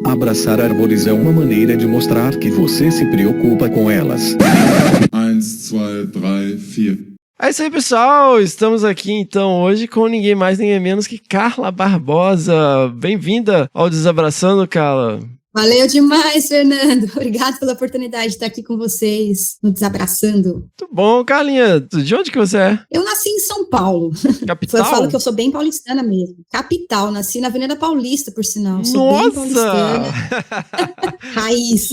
Abraçar árvores é uma maneira de mostrar que você se preocupa com elas. 1, 2, 3, 4. É isso aí, pessoal. Estamos aqui, então, hoje com ninguém mais, ninguém menos que Carla Barbosa. Bem-vinda ao Desabraçando, Carla. Valeu demais, Fernando. Obrigado pela oportunidade de estar aqui com vocês no Desabraçando. Muito bom, Carlinha. De onde que você é? Eu nasci em São Paulo. Capital? Eu falo que eu sou bem paulistana mesmo. Capital, nasci na Avenida Paulista, por sinal. Sou Nossa! bem paulistana. Raiz.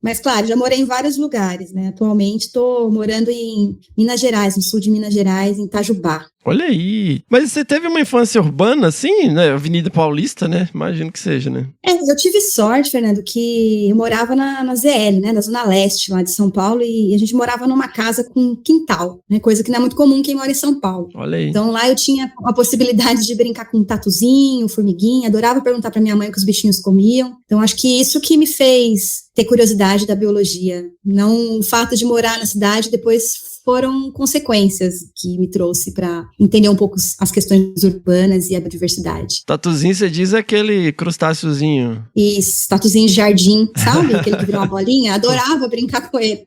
Mas, claro, já morei em vários lugares, né? Atualmente estou morando em Minas Gerais, no sul de Minas Gerais, em Itajubá. Olha aí. Mas você teve uma infância urbana, assim, né? Avenida Paulista, né? Imagino que seja, né? Eu tive sorte, Fernando, que eu morava na ZL, né? Na Zona Leste, lá de São Paulo, e a gente morava numa casa com quintal, né? Coisa que não é muito comum quem mora em São Paulo. Olha aí. Então, lá eu tinha a possibilidade de brincar com tatuzinho, formiguinha, adorava perguntar pra minha mãe o que os bichinhos comiam. Então, acho que isso que me fez ter curiosidade da biologia. Não o fato de morar na cidade, depois foram consequências que me trouxe para entender um pouco as questões urbanas e a biodiversidade. Tatuzinho, você diz aquele crustáceozinho. Isso, tatuzinho de jardim, sabe? Aquele que virou uma bolinha. Adorava brincar com ele.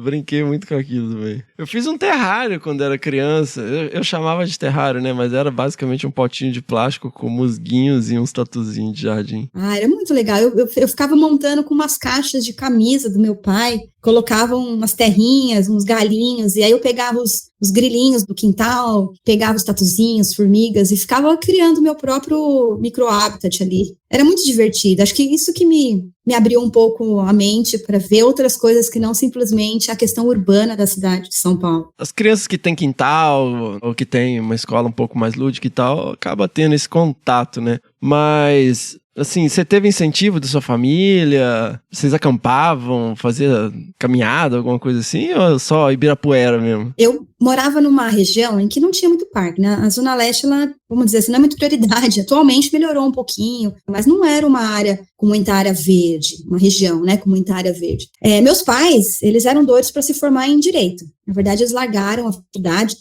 Brinquei muito com aquilo também. Eu fiz um terrário quando era criança. Eu chamava de terrário, né? Mas era basicamente um potinho de plástico com musguinhos e uns tatuzinhos de jardim. Ah, era muito legal. Eu ficava montando com umas caixas de camisa do meu pai. Colocavam umas terrinhas, uns galinhos, e aí eu pegava os grilinhos do quintal, pegava os tatuzinhos, formigas, e ficava criando o meu próprio micro-habitat ali. Era muito divertido. Acho que isso que me abriu um pouco a mente para ver outras coisas que não simplesmente a questão urbana da cidade de São Paulo. As crianças que têm quintal, ou que têm uma escola um pouco mais lúdica e tal, acaba tendo esse contato, né? Mas, assim, você teve incentivo da sua família? Vocês acampavam, fazia caminhada, alguma coisa assim? Ou só Ibirapuera mesmo? Eu morava numa região em que não tinha muito parque, né? A Zona Leste, ela, vamos dizer assim, não é muito prioridade. Atualmente melhorou um pouquinho, mas não era uma área com muita área verde, uma região, né, com muita área verde. Meus pais, eles eram doidos para se formar em Direito. Na verdade, eles largaram a faculdade,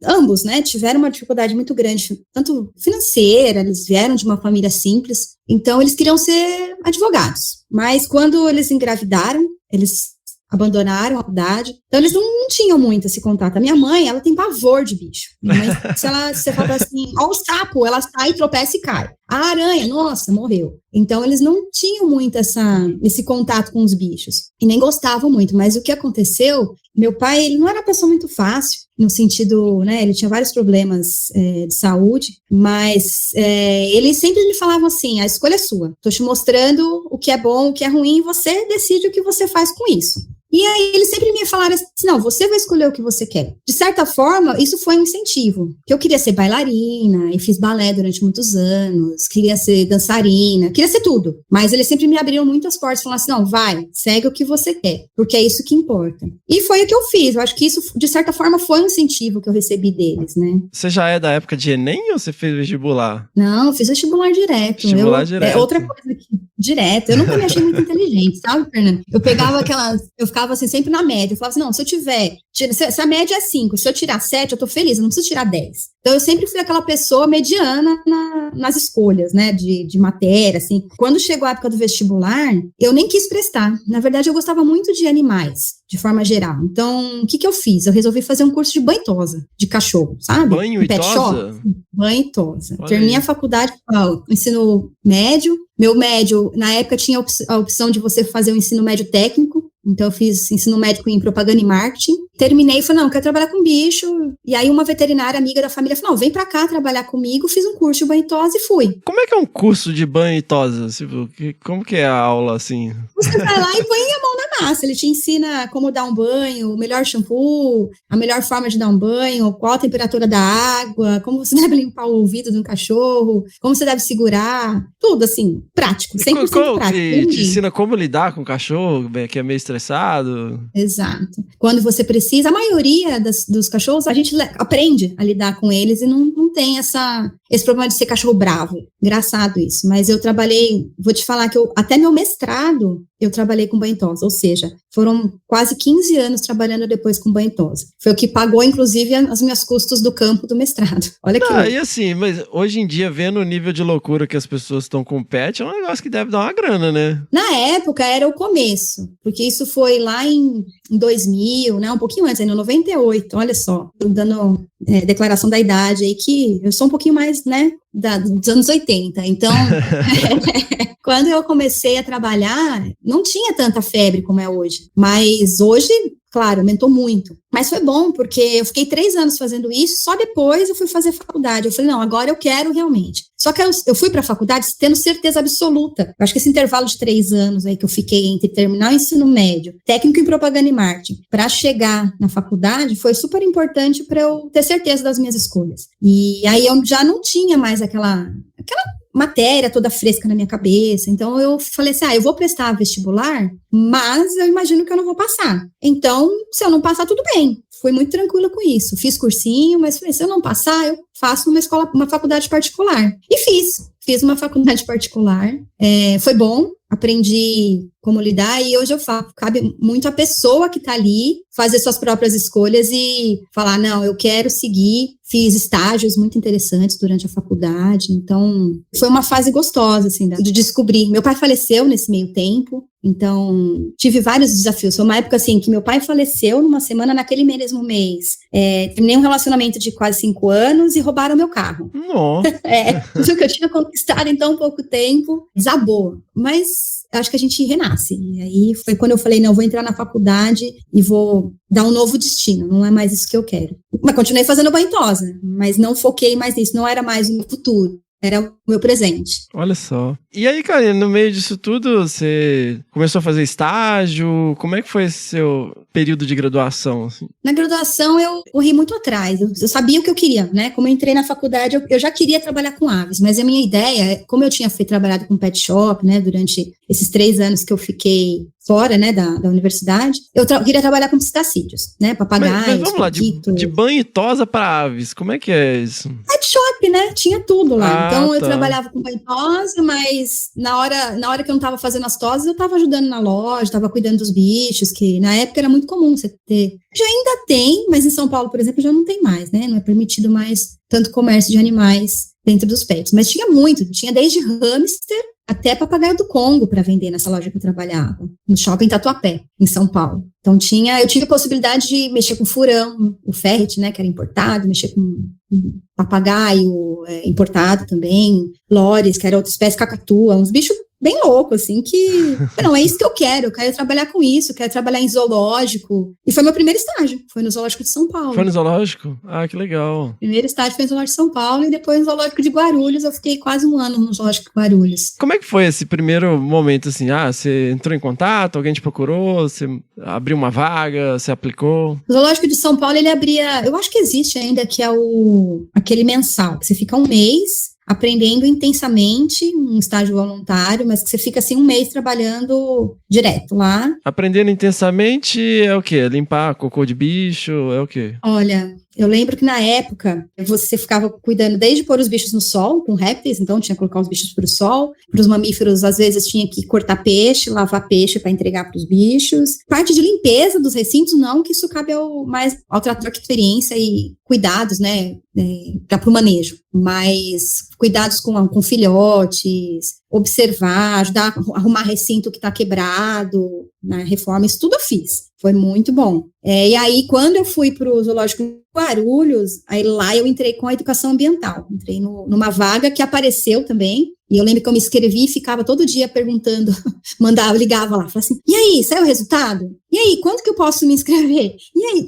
ambos, né, tiveram uma dificuldade muito grande, tanto financeira, eles vieram de uma família simples, então eles queriam ser advogados. Mas quando eles engravidaram, eles abandonaram a faculdade, então eles não tinham muito esse contato. A minha mãe, ela tem pavor de bicho. Minha mãe, se você fala assim, ó o sapo, ela sai, tropeça e cai. A aranha, nossa, morreu. Então eles não tinham muito esse contato com os bichos, e nem gostavam muito, mas o que aconteceu, meu pai, ele não era uma pessoa muito fácil, no sentido, né, ele tinha vários problemas de saúde, mas ele sempre me falava assim, a escolha é sua, tô te mostrando o que é bom, o que é ruim, e você decide o que você faz com isso. E aí eles sempre me falaram assim, não, você vai escolher o que você quer. De certa forma, isso foi um incentivo, que eu queria ser bailarina, e fiz balé durante muitos anos, queria ser dançarina, queria ser tudo. Mas eles sempre me abriram muitas portas, falaram assim, não, vai, segue o que você quer, porque é isso que importa. E foi o que eu fiz, eu acho que isso, de certa forma, foi um incentivo que eu recebi deles, né? Você já é da época de Enem ou você fez vestibular? Não, eu fiz vestibular direto. Direto. É outra coisa aqui, direto. Eu nunca me achei muito inteligente, sabe, Fernando? Eu pegava eu ficava assim, sempre na média. Eu falava assim, não, se a média é 5, se eu tirar 7, eu tô feliz, eu não preciso tirar 10. Então, eu sempre fui aquela pessoa mediana nas escolhas, né, de matéria, assim. Quando chegou a época do vestibular, eu nem quis prestar. Na verdade, eu gostava muito de animais, de forma geral. Então, o que eu fiz? Eu resolvi fazer um curso de banho e tosa, de cachorro, sabe? Banho e pet tosa? shop. Banho e tosa. Olha Terminei aí. a faculdade, ensino médio. Meu médio, na época, tinha a opção de você fazer o ensino médio técnico. Então, eu fiz ensino médico em propaganda e marketing. Terminei e falei, não, eu quero trabalhar com bicho. E aí, uma veterinária amiga da família falou, não, vem pra cá trabalhar comigo. Fiz um curso de banho e tosa e fui. Como é que é um curso de banho e tosa? Tipo, como que é a aula, assim? Você vai lá e põe a mão na massa. Ele te ensina como dar um banho, o melhor shampoo, a melhor forma de dar um banho, qual a temperatura da água, como você deve limpar o ouvido de um cachorro, como você deve segurar. Tudo, assim, prático, 100% prático. Que te ensina como lidar com o cachorro, que é meio estressado. Exato. Quando você precisa, a maioria dos cachorros, a gente aprende a lidar com eles e não tem esse problema de ser cachorro bravo. Engraçado isso. Mas eu trabalhei, vou te falar que até meu mestrado, eu trabalhei com banho e tosa, ou seja, Foram quase 15 anos trabalhando depois com banho e tosa. Foi o que pagou, inclusive, os meus custos do campo do mestrado. Olha que e assim, mas hoje em dia, vendo o nível de loucura que as pessoas estão com o pet, é um negócio que deve dar uma grana, né? Na época era o começo, porque isso foi lá em 2000, né? Um pouquinho antes, ainda em 98, olha só. Tô dando declaração da idade aí, que eu sou um pouquinho mais, né, dos anos 80. Então, quando eu comecei a trabalhar, não tinha tanta febre como é hoje. Mas hoje, claro, aumentou muito. Mas foi bom, porque eu fiquei 3 anos fazendo isso, só depois eu fui fazer faculdade. Eu falei, não, agora eu quero realmente. Só que eu fui para a faculdade tendo certeza absoluta. Eu acho que esse intervalo de 3 anos aí que eu fiquei entre terminar o ensino médio, técnico em propaganda e marketing, para chegar na faculdade, foi super importante para eu ter certeza das minhas escolhas. E aí eu já não tinha mais aquela matéria toda fresca na minha cabeça. Então eu falei assim, eu vou prestar vestibular, mas eu imagino que eu não vou passar. Então, se eu não passar, tudo bem. Fui muito tranquila com isso. Fiz cursinho, mas falei, se eu não passar, eu faço uma faculdade particular. E fiz uma faculdade particular. Foi bom, aprendi como lidar, e hoje eu falo, cabe muito a pessoa que está ali fazer suas próprias escolhas e falar, não, eu quero seguir. Fiz estágios muito interessantes durante a faculdade, então foi uma fase gostosa, assim, de descobrir. Meu pai faleceu nesse meio tempo, então tive vários desafios. Foi uma época, assim, que meu pai faleceu numa semana, naquele mesmo mês. Terminei um relacionamento de quase 5 anos e roubaram meu carro. Nossa! Tudo que eu tinha conquistado em tão pouco tempo, desabou. Mas acho que a gente renasce. E aí foi quando eu falei, não, eu vou entrar na faculdade e vou dar um novo destino, não é mais isso que eu quero. Mas continuei fazendo banho e tosa, mas não foquei mais nisso, não era mais o meu futuro. Era o meu presente. Olha só. E aí, Karine, no meio disso tudo, você começou a fazer estágio? Como é que foi esse seu período de graduação? Assim? Na graduação, eu corri muito atrás. Eu sabia o que eu queria, né? Como eu entrei na faculdade, eu já queria trabalhar com aves. Mas a minha ideia, como eu tinha trabalhado com pet shop, né? Durante esses 3 anos que eu fiquei fora, né, da universidade, eu queria trabalhar com psitacídeos, né, papagaios, mas vamos lá, de banho e tosa para aves, como é que é isso? Pet shop, né, tinha tudo lá, então eu trabalhava com banho e tosa, mas na hora que eu não estava fazendo as tosas, eu estava ajudando na loja, estava cuidando dos bichos, que na época era muito comum você ter, já ainda tem, mas em São Paulo, por exemplo, já não tem mais, né, não é permitido mais tanto comércio de animais dentro dos pets, mas tinha muito, tinha desde hamster até papagaio do Congo para vender nessa loja que eu trabalhava, no shopping Tatuapé, em São Paulo. Então eu tive a possibilidade de mexer com furão, o ferret, né, que era importado, mexer com papagaio importado também, lores, que era outra espécie, cacatua, uns bichos bem loucos, assim, que, não, é isso que eu quero trabalhar com isso, quero trabalhar em zoológico, e foi meu primeiro estágio, foi no zoológico de São Paulo. Foi no zoológico? Ah, que legal. Primeiro estágio foi no zoológico de São Paulo, e depois no zoológico de Guarulhos, eu fiquei quase 1 ano no zoológico de Guarulhos. Como é que foi esse primeiro momento, assim, você entrou em contato, alguém te procurou, você abriu uma vaga, você aplicou? O zoológico de São Paulo, ele abria, eu acho que existe ainda, que é aquele mensal, que você fica 1 mês aprendendo intensamente, um estágio voluntário, mas que você fica assim 1 mês trabalhando direto lá. Aprendendo intensamente é o quê? Limpar cocô de bicho, é o quê? Olha, eu lembro que na época você ficava cuidando desde pôr os bichos no sol, com répteis, então tinha que colocar os bichos para o sol. Para os mamíferos, às vezes tinha que cortar peixe, lavar peixe para entregar para os bichos. Parte de limpeza dos recintos, não, que isso cabe ao trator de experiência e cuidados, né, para o manejo. Mas cuidados com filhotes, observar, ajudar a arrumar recinto que está quebrado, na reforma, isso tudo eu fiz. Foi muito bom. E aí, quando eu fui para o zoológico de Guarulhos, aí lá eu entrei com a educação ambiental. Entrei numa vaga que apareceu também. E eu lembro que eu me inscrevi e ficava todo dia perguntando, ligava lá, falava assim, e aí, saiu o resultado? E aí, quando que eu posso me inscrever? E aí,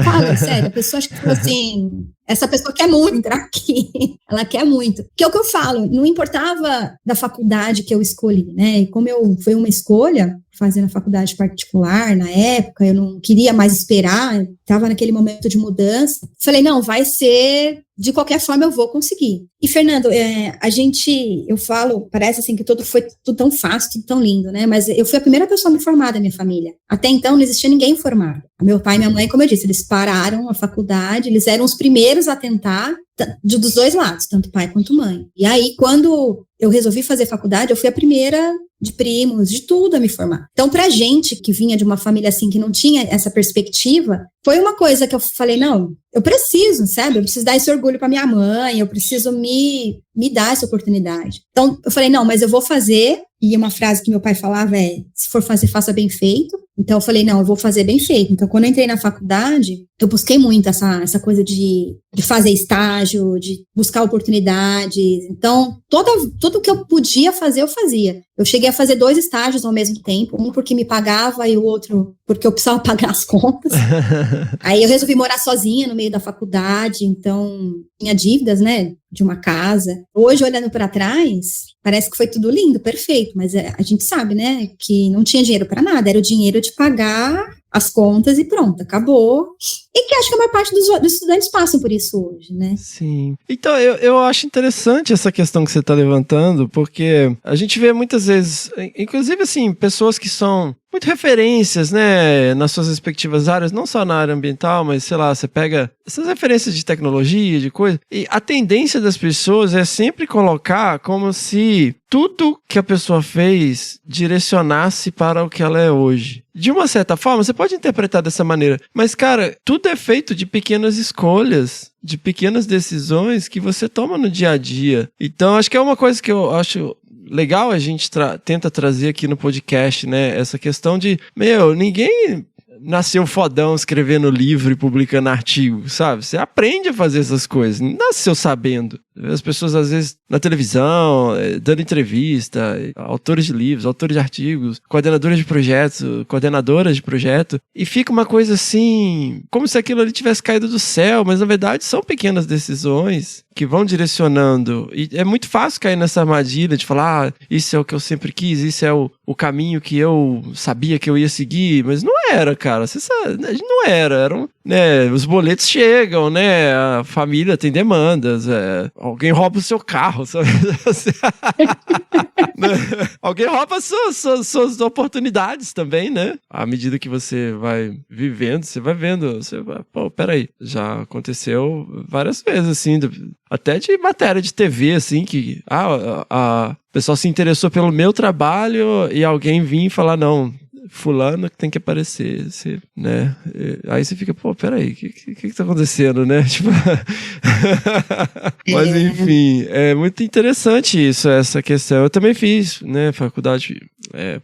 fala, sério, a pessoa acha que tipo assim, essa pessoa quer muito entrar aqui, ela quer muito. Que é o que eu falo, não importava da faculdade que eu escolhi, né? E como foi uma escolha, fazer na faculdade particular, na época, eu não queria mais esperar, estava naquele momento de mudança. Falei, não, vai ser, de qualquer forma eu vou conseguir. E, Fernando, eu falo, parece assim que tudo foi tudo tão fácil, tudo tão lindo, né? Mas eu fui a primeira pessoa a me formar da minha família. Até então não existia ninguém formado. Meu pai e minha mãe, como eu disse, eles pararam a faculdade, eles eram os primeiros a tentar, dos 2 lados, tanto pai quanto mãe. E aí, quando eu resolvi fazer faculdade, eu fui a primeira de primos, de tudo a me formar. Então, pra gente que vinha de uma família assim, que não tinha essa perspectiva, foi uma coisa que eu falei, não, eu preciso, sabe? Eu preciso dar esse orgulho pra minha mãe, eu preciso me dar essa oportunidade. Então, eu falei, não, mas eu vou fazer, e uma frase que meu pai falava é, se for fazer, faça bem feito. Então, eu falei, não, eu vou fazer bem feito. Então, quando eu entrei na faculdade, eu busquei muito essa coisa de fazer estágio, de buscar oportunidades. Então, tudo que eu podia fazer, eu fazia. Eu cheguei a fazer 2 estágios ao mesmo tempo, um porque me pagava e o outro porque eu precisava pagar as contas. Aí eu resolvi morar sozinha no meio da faculdade, então tinha dívidas, né, de uma casa. Hoje, olhando para trás, parece que foi tudo lindo, perfeito, mas a gente sabe, né, que não tinha dinheiro para nada, era o dinheiro de pagar as contas e pronto, acabou. E que acho que a maior parte dos estudantes passam por isso hoje, né? Sim. Então, eu acho interessante essa questão que você está levantando, porque a gente vê muitas vezes, inclusive, assim, pessoas que são muito referências, né, nas suas respectivas áreas, não só na área ambiental, mas, sei lá, você pega essas referências de tecnologia, de coisa, e a tendência das pessoas é sempre colocar como se tudo que a pessoa fez direcionasse para o que ela é hoje. De uma certa forma, você pode interpretar dessa maneira, mas, cara, tudo é feito de pequenas escolhas, de pequenas decisões que você toma no dia a dia. Então, acho que é uma coisa que eu acho legal a gente tenta trazer aqui no podcast, né? Essa questão de, ninguém nasceu fodão escrevendo livro e publicando artigo, sabe? Você aprende a fazer essas coisas, não nasceu sabendo. As pessoas, às vezes, na televisão, dando entrevista, autores de livros, autores de artigos, coordenadoras de projeto, e fica uma coisa assim, como se aquilo ali tivesse caído do céu, mas na verdade são pequenas decisões que vão direcionando, e é muito fácil cair nessa armadilha de falar, isso é o que eu sempre quis, isso é o caminho que eu sabia que eu ia seguir, mas não era, cara, você sabe, não eram, né, os boletos chegam, né, a família tem demandas, alguém rouba o seu carro, sabe? Alguém rouba suas oportunidades também, né? À medida que você vai vivendo, você vai vendo, peraí, já aconteceu várias vezes, assim, até de matéria de TV, assim, que o pessoal se interessou pelo meu trabalho e alguém vinha falar, não, fulano que tem que aparecer, né? Aí você fica, peraí, o que tá acontecendo, né? Tipo... Mas, enfim, é muito interessante isso, essa questão. Eu também fiz, né, faculdade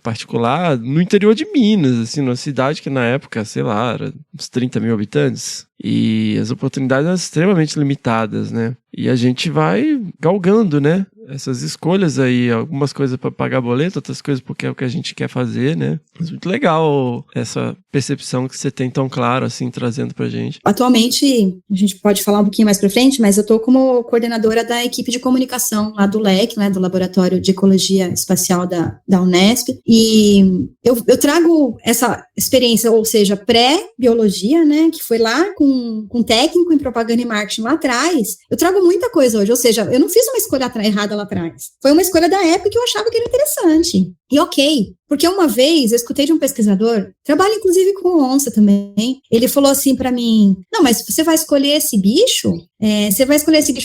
particular no interior de Minas, assim, numa cidade que na época, sei lá, era uns 30 mil habitantes. E as oportunidades eram extremamente limitadas, né? E a gente vai galgando, né? Essas escolhas aí, algumas coisas para pagar boleto, outras coisas porque é o que a gente quer fazer, né? Mas muito legal essa percepção que você tem tão claro, assim, trazendo pra gente. Atualmente, a gente pode falar um pouquinho mais pra frente, mas eu tô como coordenadora da equipe de comunicação lá do LEC, né, do Laboratório de Ecologia Espacial da Unesp, e eu trago essa experiência, ou seja, pré-biologia, né, que foi lá com técnico em propaganda e marketing lá atrás, eu trago muita coisa hoje, ou seja, eu não fiz uma escolha errada lá atrás, foi uma escolha da época que eu achava que era interessante, e ok, porque uma vez eu escutei de um pesquisador, trabalha inclusive com onça também, ele falou assim pra mim, não, mas você vai escolher esse bicho,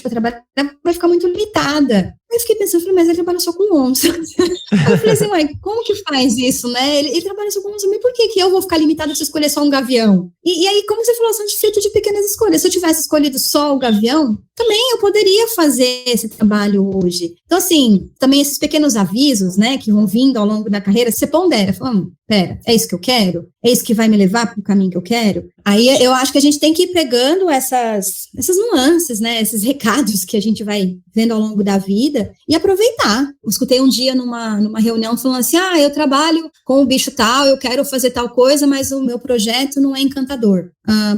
pra trabalhar, vai ficar muito limitada. Aí eu fiquei pensando, mas ele trabalha só com onça. Aí eu falei assim, ué, como que faz isso, né? Ele trabalha só com onça, mas por que eu vou ficar limitada se eu escolher só um gavião? E aí, como você falou, são feitos de pequenas escolhas. Se eu tivesse escolhido só o gavião, também eu poderia fazer esse trabalho hoje. Então, assim, também esses pequenos avisos, né, que vão vindo ao longo da carreira, você pondera, falando, pera, é isso que eu quero? É isso que vai me levar para o caminho que eu quero? Aí eu acho que a gente tem que ir pregando essas nuances, né, esses recados que a gente vai vendo ao longo da vida e aproveitar. Eu escutei um dia numa reunião falando assim, eu trabalho com o bicho tal, eu quero fazer tal coisa, mas o meu projeto não é encantador.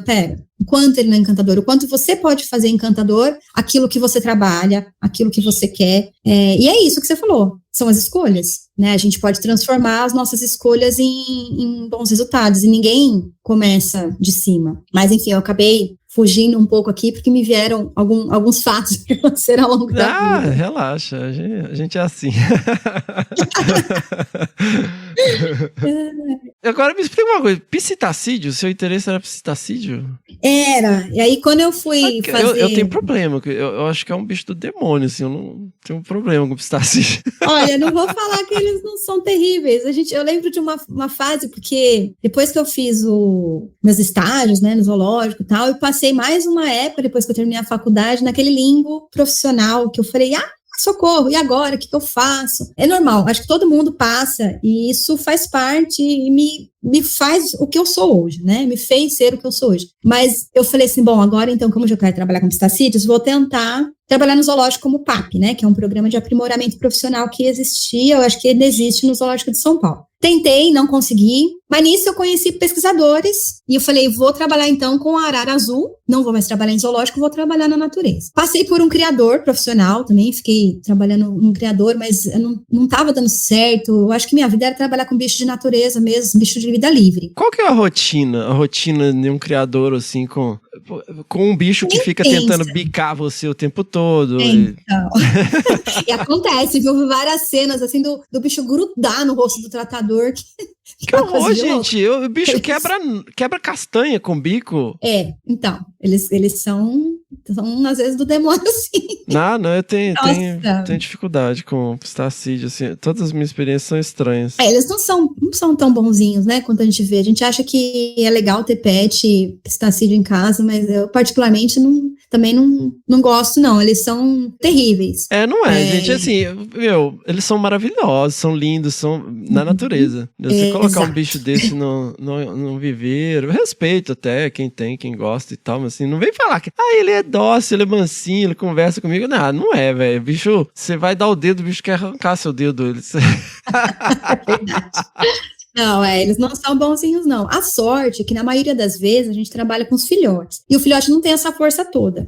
Pera, o quanto ele não é encantador, o quanto você pode fazer encantador aquilo que você trabalha, aquilo que você quer, e é isso que você falou, são as escolhas, né, a gente pode transformar as nossas escolhas em bons resultados, e ninguém começa de cima, mas enfim, eu acabei fugindo um pouco aqui, porque me vieram alguns fatos que aconteceram ao longo da vida. Relaxa, a gente é assim. Agora me explica uma coisa, psitacídio, seu interesse era psitacídio? Era. E aí, quando eu fui fazer... Eu tenho problema. Eu acho que é um bicho do demônio, assim. Eu não tenho um problema com pistaci. Olha, não vou falar que eles não são terríveis. Eu lembro de uma fase, porque depois que eu fiz meus estágios, né, no zoológico e tal, eu passei mais uma época, depois que eu terminei a faculdade, naquele limbo profissional, que eu falei, socorro, e agora? O que eu faço? É normal, acho que todo mundo passa, e isso faz parte e me faz o que eu sou hoje, né? Me fez ser o que eu sou hoje. Mas eu falei assim, bom, agora então, como eu já quero trabalhar com pistacídeos, vou tentar trabalhar no zoológico como PAP, né? Que é um programa de aprimoramento profissional que existia, eu acho que ainda existe no Zoológico de São Paulo. Tentei, não consegui, mas nisso eu conheci pesquisadores e eu falei, vou trabalhar então com a arara azul, não vou mais trabalhar em zoológico, vou trabalhar na natureza. Passei por um criador profissional também, fiquei trabalhando num criador, mas eu não estava dando certo, eu acho que minha vida era trabalhar com bicho de natureza mesmo, bicho de vida livre. Qual que é a rotina de um criador, assim, com um bicho que fica tentando bicar você o tempo todo? Então. E acontece, viu, várias cenas, assim, do bicho grudar no rosto do tratador. Que horror, gente, o bicho quebra castanha com bico. Então, eles são às vezes do demônio, sim. Não, eu tenho dificuldade com pistacídeo, assim, todas as minhas experiências são estranhas. Eles não são tão bonzinhos, né, quanto a gente vê. A gente acha que é legal ter pet, pistacídeo em casa, mas eu particularmente também não gosto, não. Eles são terríveis. Não é, gente, assim, eles são maravilhosos, são lindos, são na natureza. Você colocar um bicho desse no viveiro, eu respeito até quem gosta e tal, mas assim, não vem falar que, ele é dócil, ele é mansinho, ele conversa comigo. Não é, velho. Bicho, você vai dar o dedo, o bicho quer arrancar seu dedo. É verdade. Não, eles não são bonzinhos, não. A sorte é que, na maioria das vezes, a gente trabalha com os filhotes. E o filhote não tem essa força toda.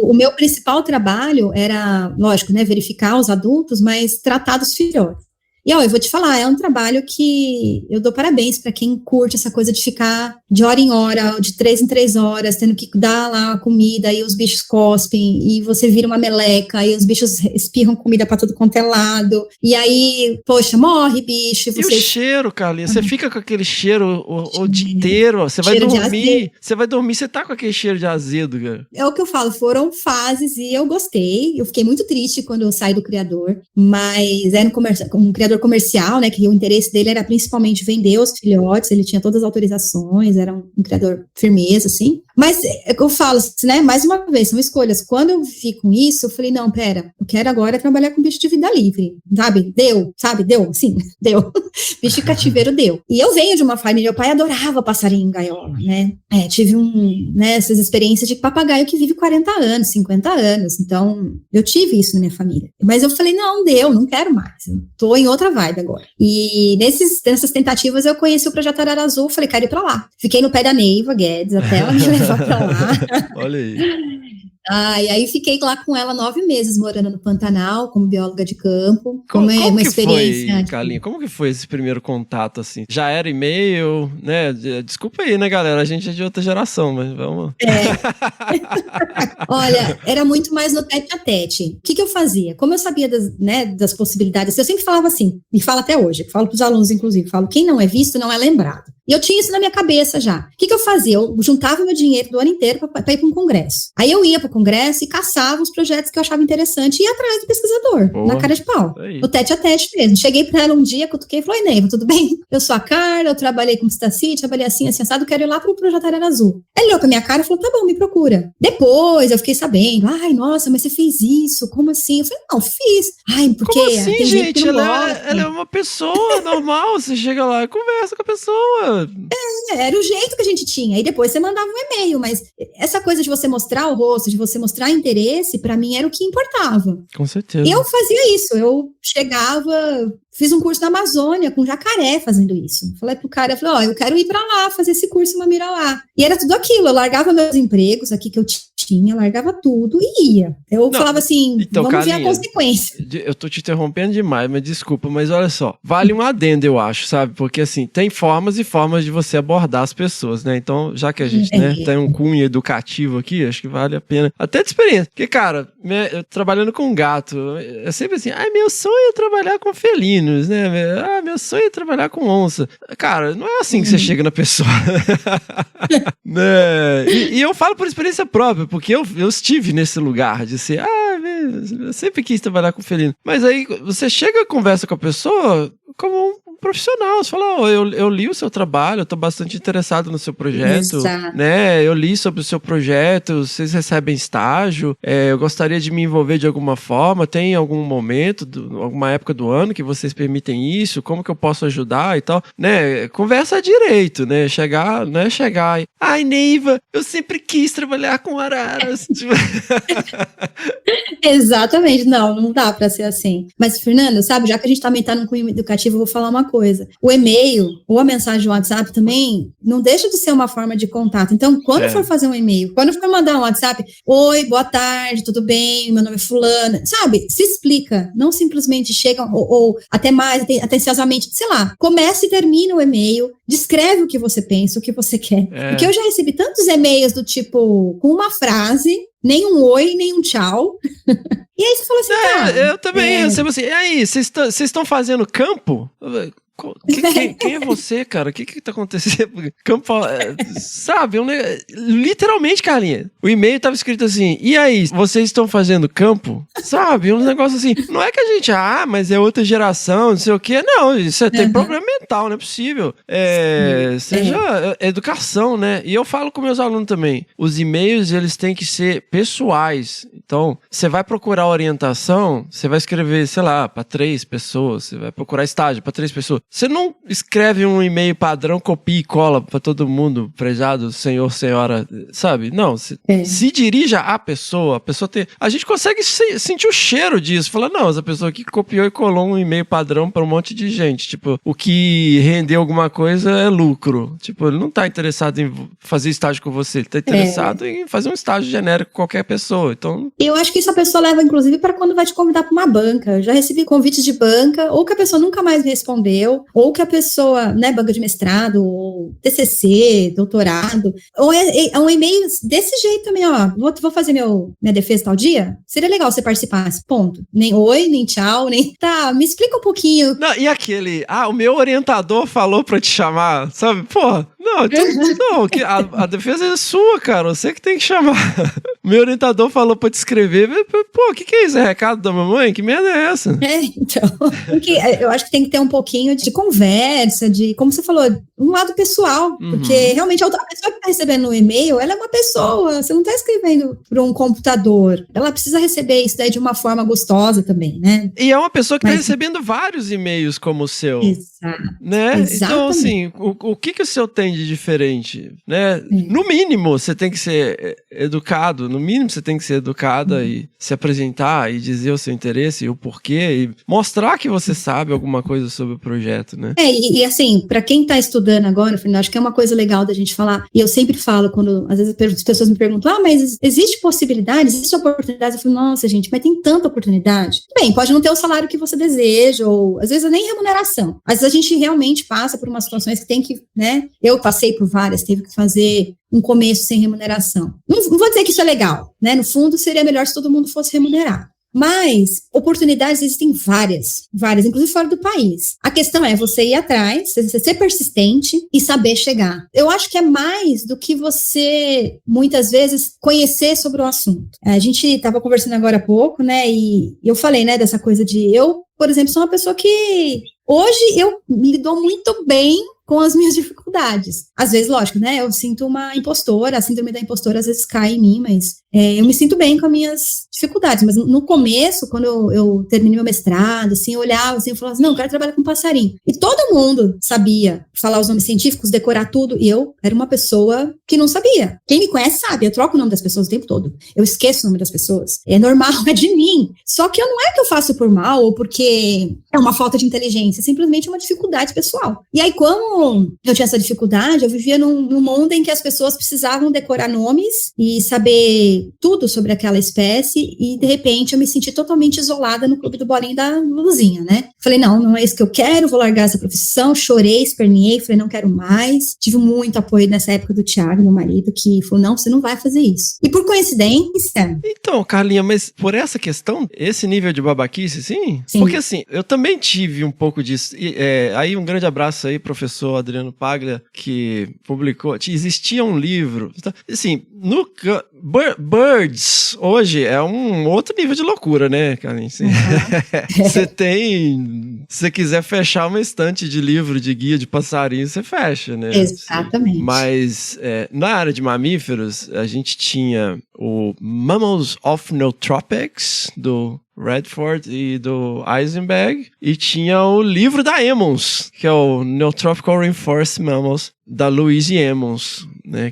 O meu principal trabalho era, lógico, né, verificar os adultos, mas tratar dos filhotes. E, eu vou te falar, é um trabalho que eu dou parabéns para quem curte essa coisa de ficar de hora em hora, de 3 em 3 horas, tendo que dar lá a comida, e os bichos cospem, e você vira uma meleca, e os bichos espirram comida para todo quanto é lado, e aí, poxa, morre bicho. E o cheiro, Carlinha, você fica com aquele cheiro o dia inteiro, você vai dormir, você tá com aquele cheiro de azedo, cara. É o que eu falo, foram fases, e eu gostei, eu fiquei muito triste quando eu saí do criador, mas era um criador comercial, né, que o interesse dele era principalmente vender os filhotes, ele tinha todas as autorizações, era um criador firmeza, assim, mas eu falo, né, mais uma vez, são escolhas. Quando eu vi com isso, eu falei, não, pera, eu quero agora trabalhar com bicho de vida livre, deu, bicho de cativeiro deu. E eu venho de uma família, meu pai adorava passarinho em gaiola, né, tive essas experiências de papagaio que vive 40 anos, 50 anos, então eu tive isso na minha família, mas eu falei, não quero mais, eu tô em outra vibe agora. E nessas tentativas eu conheci o Projeto Arara Azul, falei, quero ir pra lá. Fiquei no pé da Neiva Guedes até ela me levar pra lá. Olha aí. E aí fiquei lá com ela 9 meses, morando no Pantanal, como bióloga de campo. Como uma que experiência. Foi, Carlinha? Como que foi esse primeiro contato, assim? Já era e-mail, né? Desculpa aí, né, galera? A gente é de outra geração, mas vamos... Olha, era muito mais no tete-a-tete. O que eu fazia? Como eu sabia das possibilidades, eu sempre falava assim, e falo até hoje, falo pros alunos, inclusive, falo, quem não é visto não é lembrado. E eu tinha isso na minha cabeça já. O que eu fazia? Eu juntava meu dinheiro do ano inteiro para ir para um congresso. Aí eu ia para o congresso e caçava os projetos que eu achava interessante e ia atrás do pesquisador, na cara de pau. No tete-a-tete mesmo. Cheguei para ela um dia, cutuquei e falei, Neiva, tudo bem? Eu sou a Carla, eu trabalhei com pistacídeo, trabalhei assim, assado, quero ir lá para o Projeto Arara Azul. Ele olhou para minha cara e falou, tá bom, me procura. Depois eu fiquei sabendo, nossa, mas você fez isso, como assim? Eu falei, não, fiz. Porque como assim, tem gente? ela é uma pessoa normal, você chega lá e conversa com a pessoa. Era o jeito que a gente tinha, e depois você mandava um e-mail, mas essa coisa de você mostrar o rosto, de você mostrar interesse, pra mim era o que importava. Com certeza. E eu fazia isso, eu chegava, fiz um curso na Amazônia com jacaré fazendo isso. Falei pro cara, eu quero ir pra lá, fazer esse curso em Mamirauá. E era tudo aquilo, eu largava meus empregos aqui que eu tinha, largava tudo e ia. Eu falava assim, então, vamos ver a consequência. Eu tô te interrompendo demais, mas desculpa, mas olha só, vale um adendo, eu acho, sabe? Porque assim, tem formas e formas de você abordar as pessoas, né? Então, já que a gente, tem um cunho educativo aqui, acho que vale a pena. Até de experiência. Porque, cara, trabalhando com gato, é sempre assim, meu sonho é trabalhar com felinos, né? meu sonho é trabalhar com onça. Cara, não é assim que você chega na pessoa. Né? E eu falo por experiência própria, porque eu estive nesse lugar de ser, eu sempre quis trabalhar com felino. Mas aí você chega e conversa com a pessoa como um profissional, você fala, eu li o seu trabalho, eu tô bastante interessado no seu projeto, Exato. né, eu li sobre o seu projeto, vocês recebem estágio, eu gostaria de me envolver de alguma forma, tem algum momento, alguma época do ano que vocês permitem isso, como que eu posso ajudar e tal, né, conversa direito, né, chegar e, ai, Neiva, eu sempre quis trabalhar com araras. Exatamente, não dá pra ser assim. Mas, Fernando, sabe, já que a gente também tá no cunho educativo, eu vou falar uma coisa. O e-mail ou a mensagem do WhatsApp também não deixa de ser uma forma de contato. Então, quando for fazer um e-mail, quando for mandar um WhatsApp, oi, boa tarde, tudo bem, meu nome é fulana, sabe? Se explica, não simplesmente chega ou até mais atenciosamente, sei lá, começa e termina o e-mail, descreve o que você pensa, o que você quer. Porque eu já recebi tantos e-mails do tipo, com uma frase, nem um oi, nem um tchau. E aí você fala assim, eu também, eu sempre assim, e aí, vocês estão fazendo campo? Quem é você, cara? O que tá acontecendo? Campo, sabe? Literalmente, Carlinha. O e-mail tava escrito assim, e aí, vocês estão fazendo campo? Sabe? Um negócio assim. Não é que a gente, mas é outra geração, não sei o quê. Não, isso tem problema mental, não é possível. Seja educação, né? E eu falo com meus alunos também. Os e-mails, eles têm que ser pessoais. Então, você vai procurar orientação, você vai escrever, sei lá, para 3 pessoas, você vai procurar estágio para 3 pessoas. Você não escreve um e-mail padrão, copia e cola para todo mundo, prezado senhor, senhora, sabe? Não, se dirija à pessoa, a pessoa tem... A gente consegue sentir o cheiro disso. Fala, não, essa pessoa aqui copiou e colou um e-mail padrão para um monte de gente. Tipo, o que rendeu alguma coisa é lucro. Tipo, ele não tá interessado em fazer estágio com você, ele tá interessado em fazer um estágio genérico com qualquer pessoa. Então... Eu acho que isso a pessoa leva, inclusive, para quando vai te convidar para uma banca. Eu já recebi convites de banca, ou que a pessoa nunca mais me respondeu, ou que a pessoa, né, banca de mestrado, ou TCC, doutorado, ou é um e-mail desse jeito também, ó, vou fazer minha defesa tal dia? Seria legal você participasse, ponto. Nem oi, nem tchau, nem... Tá, me explica um pouquinho. Não, e aquele, o meu orientador falou pra te chamar, sabe? Porra, não, a defesa é sua, cara, você que tem que chamar. Meu orientador falou pra te escrever, pô, o que é isso? É recado da mamãe? Que merda é essa? Então, porque eu acho que tem que ter um pouquinho de conversa, de, como você falou, um lado pessoal, porque realmente a pessoa que está recebendo o e-mail, ela é uma pessoa, você não está escrevendo para um computador, ela precisa receber isso daí de uma forma gostosa também, né? E é uma pessoa que está recebendo vários e-mails como o seu. Exato. Né? Exatamente. Então, assim, o que o seu tem de diferente? Né? No mínimo, você tem que ser educado, no mínimo você tem que ser educada e se apresentar e dizer o seu interesse e o porquê e mostrar que você sabe alguma coisa sobre o projeto, né? E assim, para quem está estudando agora, acho que é uma coisa legal da gente falar, e eu sempre falo, quando às vezes as pessoas me perguntam, mas existe possibilidade, existe oportunidade? Eu falo, nossa, gente, mas tem tanta oportunidade. Bem, pode não ter o salário que você deseja, ou às vezes nem remuneração. Às vezes a gente realmente passa por umas situações que tem que, né? Eu passei por várias, teve que fazer um começo sem remuneração. Não vou dizer que isso é legal, né? No fundo, seria melhor se todo mundo fosse remunerado. Mas oportunidades existem várias, inclusive fora do país. A questão é você ir atrás, você ser persistente e saber chegar. Eu acho que é mais do que você, muitas vezes, conhecer sobre o assunto. A gente estava conversando agora há pouco, né, e eu falei, né, dessa coisa de eu, por exemplo, sou uma pessoa que hoje eu me dou muito bem com as minhas dificuldades. Às vezes, lógico, né, eu sinto uma impostora, a síndrome da impostora às vezes cai em mim, mas eu me sinto bem com as minhas dificuldades. Mas no começo, quando eu terminei meu mestrado, assim, eu olhava assim, eu falava assim, não, eu quero trabalhar com passarinho. E todo mundo sabia falar os nomes científicos, decorar tudo, e eu era uma pessoa que não sabia. Quem me conhece sabe, eu troco o nome das pessoas o tempo todo. Eu esqueço o nome das pessoas. É normal, é de mim. Só que não é que eu faço por mal, ou porque é uma falta de inteligência, é simplesmente uma dificuldade pessoal. E aí, como como eu tinha essa dificuldade, eu vivia num mundo em que as pessoas precisavam decorar nomes e saber tudo sobre aquela espécie, e de repente eu me senti totalmente isolada no clube do bolinho da Luzinha, né? Falei, não é isso que eu quero, vou largar essa profissão, chorei, esperneei, falei, não quero mais. Tive muito apoio nessa época do Thiago, meu marido, que falou, não, você não vai fazer isso. E por coincidência... Então, Carlinha, mas por essa questão, esse nível de babaquice, sim? Porque assim, eu também tive um pouco disso. E, aí um grande abraço aí, professor Adriano Paglia, que publicou, existia um livro, assim, no Birds, hoje, é um outro nível de loucura, né, Carlinha? Você tem, se você quiser fechar uma estante de livro de guia de passarinho, você fecha, né? Exatamente. Mas na área de mamíferos, a gente tinha o Mammals of Nootropics, do Redford e do Eisenberg, e tinha o livro da Emmons, que é o Nootropical Reinforced Mammals, da Louise Emmons, né,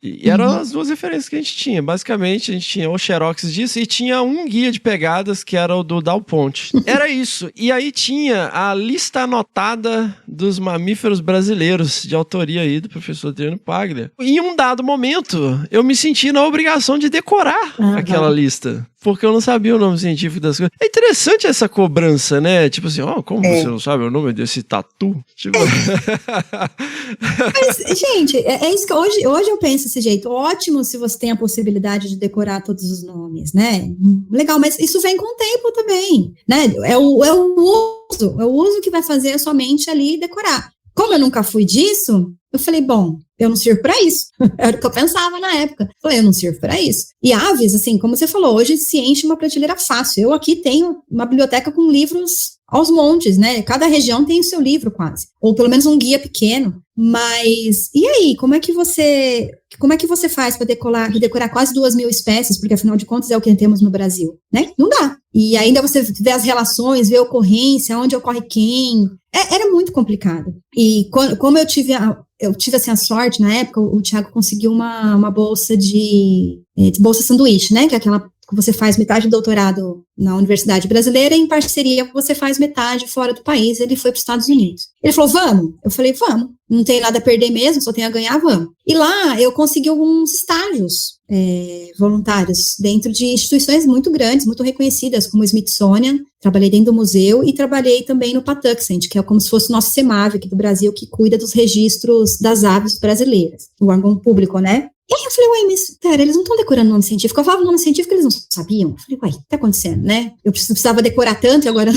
e eram as duas referências que a gente tinha. Basicamente, a gente tinha o xerox disso e tinha um guia de pegadas que era o do Dal Ponte. Era isso. E aí tinha a lista anotada dos mamíferos brasileiros, de autoria aí do professor Adriano Paglia. E em um dado momento, eu me senti na obrigação de decorar aquela lista, porque eu não sabia o nome científico das coisas. É interessante essa cobrança, né? Tipo assim, como você não sabe o nome desse tatu? Tipo... Mas, gente, é isso que hoje eu penso desse jeito. Ótimo se você tem a possibilidade de decorar todos os nomes, né? Legal, mas isso vem com o tempo também, né? É o uso que vai fazer a sua mente ali decorar. Como eu nunca fui disso, eu falei, bom, eu não sirvo para isso. Era o que eu pensava na época. Falei, eu não sirvo para isso. E aves, assim, como você falou, hoje se enche uma prateleira fácil. Eu aqui tenho uma biblioteca com livros aos montes, né? Cada região tem o seu livro quase. Ou pelo menos um guia pequeno. Mas, e aí, como é que você faz para decorar quase 2.000 espécies? Porque afinal de contas é o que temos no Brasil, né? Não dá. E ainda você vê as relações, vê a ocorrência, onde ocorre quem. Era muito complicado. E como eu tive assim, a sorte, na época, o Thiago conseguiu uma bolsa de bolsa sanduíche, né? Que é aquela que você faz metade do doutorado na Universidade Brasileira e em parceria você faz metade fora do país. Ele foi para os Estados Unidos. Ele falou, vamos? Eu falei, vamos. Não tem nada a perder mesmo, só tem a ganhar, vamos. E lá eu consegui alguns estágios voluntários dentro de instituições muito grandes, muito reconhecidas, como o Smithsonian. Trabalhei dentro do museu e trabalhei também no Patuxent, que é como se fosse o nosso CEMAV aqui do Brasil, que cuida dos registros das aves brasileiras, o órgão público, né? E aí eu falei, ué, mas, pera, eles não estão decorando nome científico. Eu falava nome científico, eles não sabiam. Eu falei, ué, o que tá acontecendo, né? Eu precisava decorar tanto e agora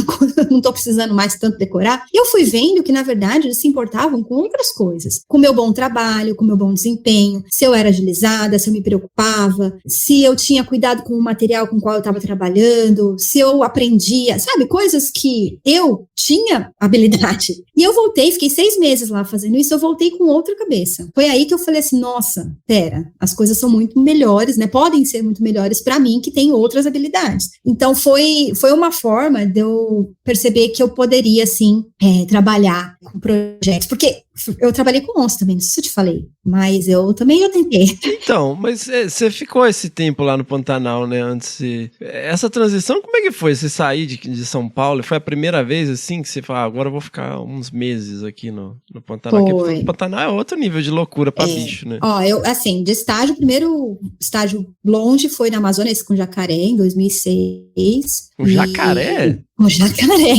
não tô precisando mais tanto decorar. E eu fui vendo que, na verdade, eles se importavam com outras coisas. Com o meu bom trabalho, com o meu bom desempenho, se eu era agilizada, se eu me preocupava, se eu tinha cuidado com o material com o qual eu estava trabalhando, se eu aprendia, sabe? Coisas que eu tinha habilidade. E eu voltei, fiquei 6 meses lá fazendo isso, eu voltei com outra cabeça. Foi aí que eu falei assim, nossa, pera, as coisas são muito melhores, né? Podem ser muito melhores para mim, que tem outras habilidades. Então, foi uma forma de eu perceber que eu poderia, sim, trabalhar com projetos. Porque eu trabalhei com onça também, não sei se eu te falei, mas eu tentei. Então, mas você ficou esse tempo lá no Pantanal, né? Antes essa transição, como é que foi? Você sair de São Paulo? Foi a primeira vez, assim, que você falou, agora eu vou ficar uns meses aqui no Pantanal. Porque o Pantanal é outro nível de loucura pra bicho, né? Ó, eu, assim, de estágio, o primeiro estágio longe foi na Amazônia, esse com jacaré, em 2006. Um jacaré? Um jacaré.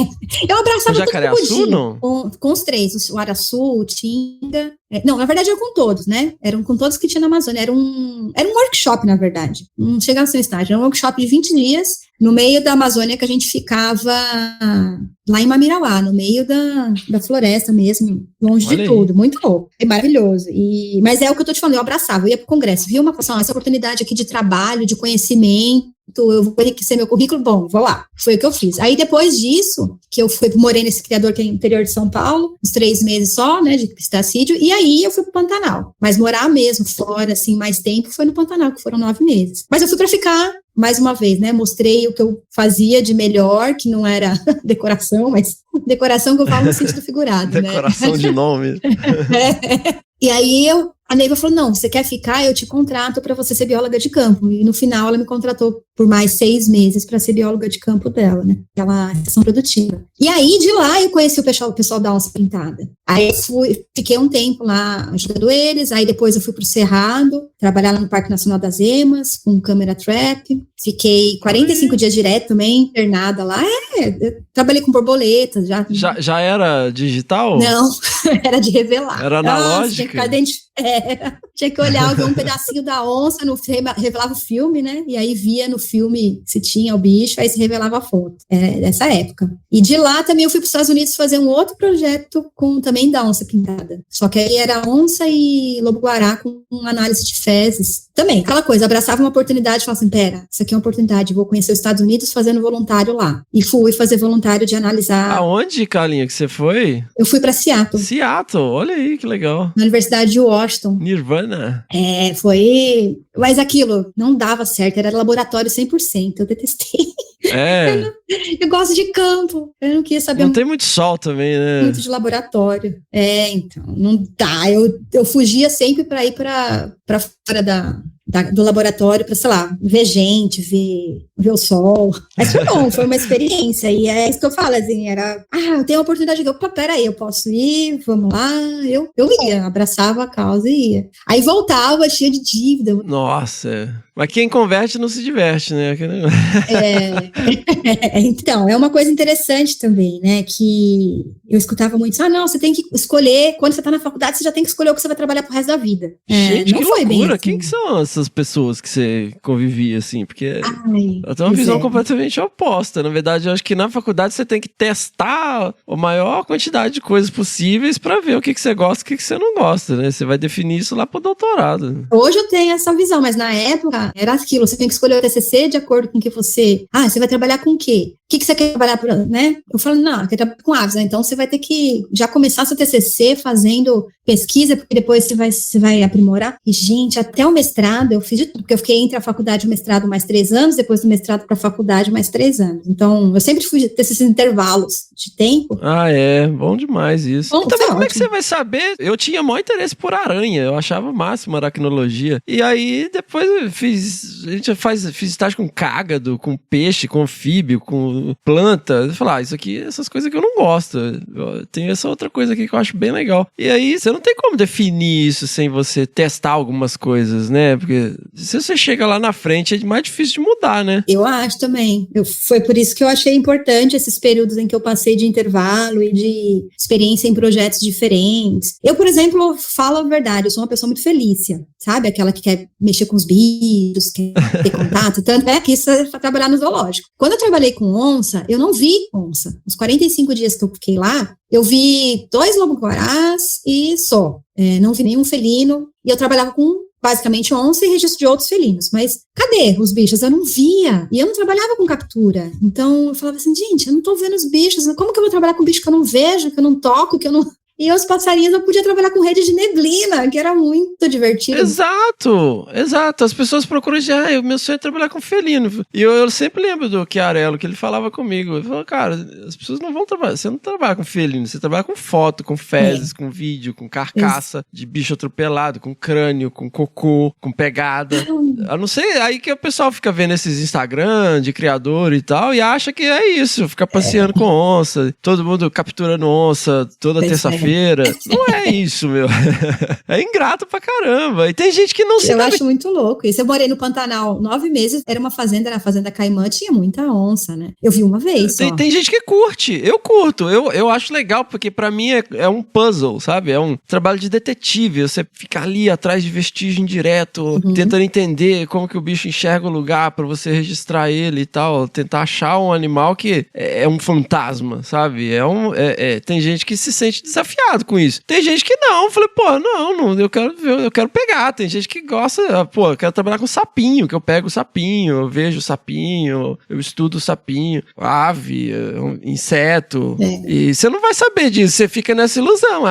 Eu abraçava um jacaré açu, não? Com os 3, o araçu, o tinga. Não, na verdade, era com todos, né? Eram com todos que tinha na Amazônia. Era um workshop, na verdade. Não chegava a ser um estágio. Era um workshop de 20 dias no meio da Amazônia, que a gente ficava lá em Mamirauá, no meio da floresta mesmo, longe de tudo. Muito louco. É maravilhoso. Mas é o que eu tô te falando, eu abraçava, eu ia pro congresso, vi essa oportunidade aqui de trabalho, de conhecimento, eu vou enriquecer meu currículo, bom, vou lá. Foi o que eu fiz. Aí, depois disso, que eu morei nesse criador que é no interior de São Paulo, uns 3 meses só, né, de pistacídeo, e aí eu fui pro Pantanal. Mas morar mesmo fora, assim, mais tempo, foi no Pantanal, que foram 9 meses. Mas eu fui pra ficar, mais uma vez, né, mostrei o que eu fazia de melhor, que não era decoração, mas decoração que eu falo no sentido figurado, né? Decoração de nome. E aí eu A Neiva falou, não, você quer ficar? Eu te contrato para você ser bióloga de campo. E no final ela me contratou por mais 6 meses para ser bióloga de campo dela, né? Aquela estação produtiva. E aí, de lá, eu conheci o pessoal da Onça Pintada. Aí eu fiquei um tempo lá ajudando eles, aí depois eu fui pro Cerrado, trabalhar lá no Parque Nacional das Emas, com câmera trap. Fiquei 45 dias direto também, internada lá. Eu trabalhei com borboletas. Já era digital? Não, era de revelar. Era analógica? Tinha que olhar, ver um pedacinho da onça, revelava o filme, né? E aí via no filme se tinha o bicho, aí se revelava a foto. Dessa época. E de lá também eu fui para os Estados Unidos fazer um outro projeto também da onça pintada. Só que aí era onça e lobo-guará com análise de fezes. Também, aquela coisa, abraçava uma oportunidade e falava assim, pera, isso aqui é uma oportunidade, vou conhecer os Estados Unidos fazendo voluntário lá. E fui fazer voluntário de analisar. Aonde, Carlinha, que você foi? Eu fui para Seattle. Seattle, olha aí, que legal. Na Universidade de Washington. Nirvana. Foi... Mas aquilo não dava certo, era laboratório 100%, eu detestei. Eu gosto de campo, eu não queria saber... Não tem muito sol também, né? Muito de laboratório. Então, não dá. Eu fugia sempre para ir para fora do laboratório para, sei lá, ver gente, ver o sol. Mas foi bom, foi uma experiência. E é isso que eu falo, assim, eu tenho a oportunidade de... Opa, peraí, eu posso ir, vamos lá. Eu ia, abraçava a causa e ia. Aí voltava cheia de dívida. Nossa, mas quem converte não se diverte, né? Então, é uma coisa interessante também, né, que eu escutava muito, não, você tem que escolher, quando você tá na faculdade, você já tem que escolher o que você vai trabalhar pro resto da vida. Gente, não que foi loucura, bem assim. Quem que são essas pessoas que você convivia, assim? Porque eu tenho uma visão completamente oposta. Na verdade, eu acho que na faculdade você tem que testar a maior quantidade de coisas possíveis pra ver o que você gosta e o que você não gosta, né? Você vai definir isso lá pro doutorado. Hoje eu tenho essa visão, mas na época era aquilo, você tem que escolher o TCC de acordo com o que você vai trabalhar com o quê? O que você quer trabalhar, né? Eu falo, não, quer trabalhar com aves, né? Então você vai ter que já começar seu TCC fazendo pesquisa, porque depois você vai aprimorar. E, gente, até o mestrado eu fiz de tudo, porque eu fiquei entre a faculdade e o mestrado mais 3 anos, depois do mestrado para a faculdade mais 3 anos. Então, eu sempre fui ter esses intervalos de tempo. Bom demais isso. Bom, também como é que você vai saber? Eu tinha maior interesse por aranha, eu achava o máximo a aracnologia. E aí, depois eu fiz estágio com cágado, com peixe, com anfíbio, com planta. Eu falei, isso aqui, essas coisas que eu não gosto. Tem essa outra coisa aqui que eu acho bem legal. E aí, você não tem como definir isso sem você testar algumas coisas, né? Porque se você chega lá na frente, é mais difícil de mudar, né? Eu acho também. Foi por isso que eu achei importante esses períodos em que eu passei de intervalo e de experiência em projetos diferentes. Eu, por exemplo, falo a verdade, eu sou uma pessoa muito felícia, sabe? Aquela que quer mexer com os bichos, quer ter contato, tanto é que isso é pra trabalhar no zoológico. Quando eu trabalhei com onça, eu não vi onça. Os 45 dias que eu fiquei lá, eu vi 2 lobo-guarás e só. Não vi nenhum felino. E eu trabalhava com, basicamente, onça e registro de outros felinos. Mas cadê os bichos? Eu não via. E eu não trabalhava com captura. Então, eu falava assim, gente, eu não tô vendo os bichos. Como que eu vou trabalhar com bicho que eu não vejo, que eu não toco, que eu não... E os passarinhos eu podia trabalhar com rede de neblina, que era muito divertido. Exato. As pessoas procuram dizer, o meu sonho é trabalhar com felino. E eu sempre lembro do Chiarello, que ele falava comigo. Ele falou, cara, as pessoas não vão trabalhar, você não trabalha com felino, você trabalha com foto, com fezes, com vídeo, com carcaça de bicho atropelado, com crânio, com cocô, com pegada. Eu não sei, aí que o pessoal fica vendo esses Instagram de criador e tal, e acha que é isso, fica passeando com onça, todo mundo capturando onça toda terça-feira. Não é isso, meu. É ingrato pra caramba. E tem gente que não se... Eu acho muito louco isso. Eu morei no Pantanal 9 meses, era uma fazenda, a Fazenda Caimã, tinha muita onça, né? Eu vi uma vez só. Tem gente que curte. Eu curto. Eu acho legal, porque pra mim é um puzzle, sabe? É um trabalho de detetive. Você fica ali atrás de vestígio indireto, tentando entender como que o bicho enxerga o lugar pra você registrar ele e tal. Tentar achar um animal que é um fantasma, sabe? Tem gente que se sente desafiado com isso. Tem gente que não. Eu falei, não, eu quero pegar. Tem gente que gosta, eu quero trabalhar com sapinho, que eu pego o sapinho, eu vejo o sapinho, eu estudo o sapinho, ave, inseto. E você não vai saber disso, você fica nessa ilusão.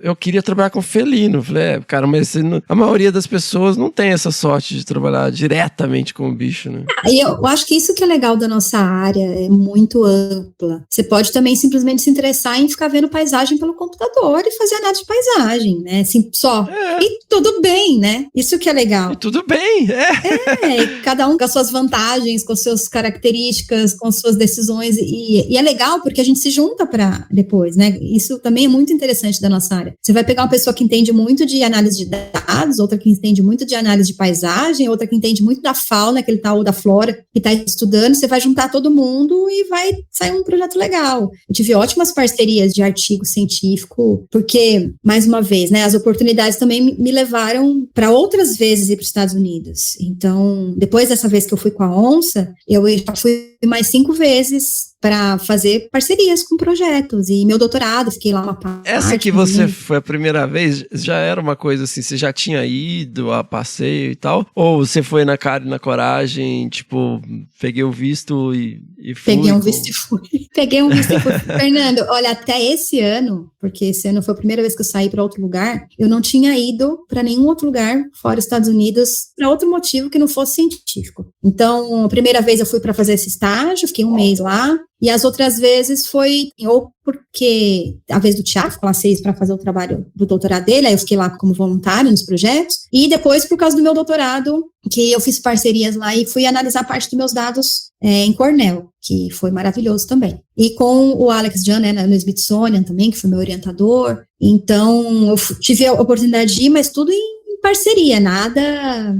Eu queria trabalhar com felino. Eu falei, cara, mas a maioria das pessoas não tem essa sorte de trabalhar diretamente com o bicho, né? E eu acho que isso que é legal da nossa área, é muito ampla. Você pode também simplesmente se interessar em ficar vendo paisagem pelo computador. computador e fazer análise de paisagem, né? Assim, só. E tudo bem, né? Isso que é legal. E tudo bem, e cada um com as suas vantagens, com as suas características, com as suas decisões, e é legal porque a gente se junta para depois, né? Isso também é muito interessante da nossa área. Você vai pegar uma pessoa que entende muito de análise de dados, outra que entende muito de análise de paisagem, outra que entende muito da fauna, que ele tá, ou da flora, que está estudando, você vai juntar todo mundo e vai sair um projeto legal. Eu tive ótimas parcerias de artigo científico, porque, mais uma vez, né, as oportunidades também me levaram para outras vezes ir para os Estados Unidos. Então, depois dessa vez que eu fui com a ONSA, eu já fui mais 5 vezes para fazer parcerias com projetos, e meu doutorado, fiquei lá uma parte. Essa que você foi a primeira vez, já era uma coisa assim, você já tinha ido a passeio e tal? Ou você foi na cara e na coragem, tipo, peguei o visto e fui? Peguei um visto e fui. Peguei um visto e fui. Fernando, olha, até esse ano, porque esse ano foi a primeira vez que eu saí para outro lugar, eu não tinha ido para nenhum outro lugar fora dos Estados Unidos para outro motivo que não fosse científico. Então, a primeira vez eu fui para fazer esse estágio, fiquei um mês lá, e as outras vezes foi ou porque a vez do Thiago, ficou lá 6 para fazer o trabalho do doutorado dele, aí eu fiquei lá como voluntário nos projetos, e depois por causa do meu doutorado, que eu fiz parcerias lá e fui analisar parte dos meus dados em Cornell, que foi maravilhoso também. E com o Alex Jan, né, no Smithsonian também, que foi meu orientador. Então, eu tive a oportunidade de ir, mas tudo em parceria, nada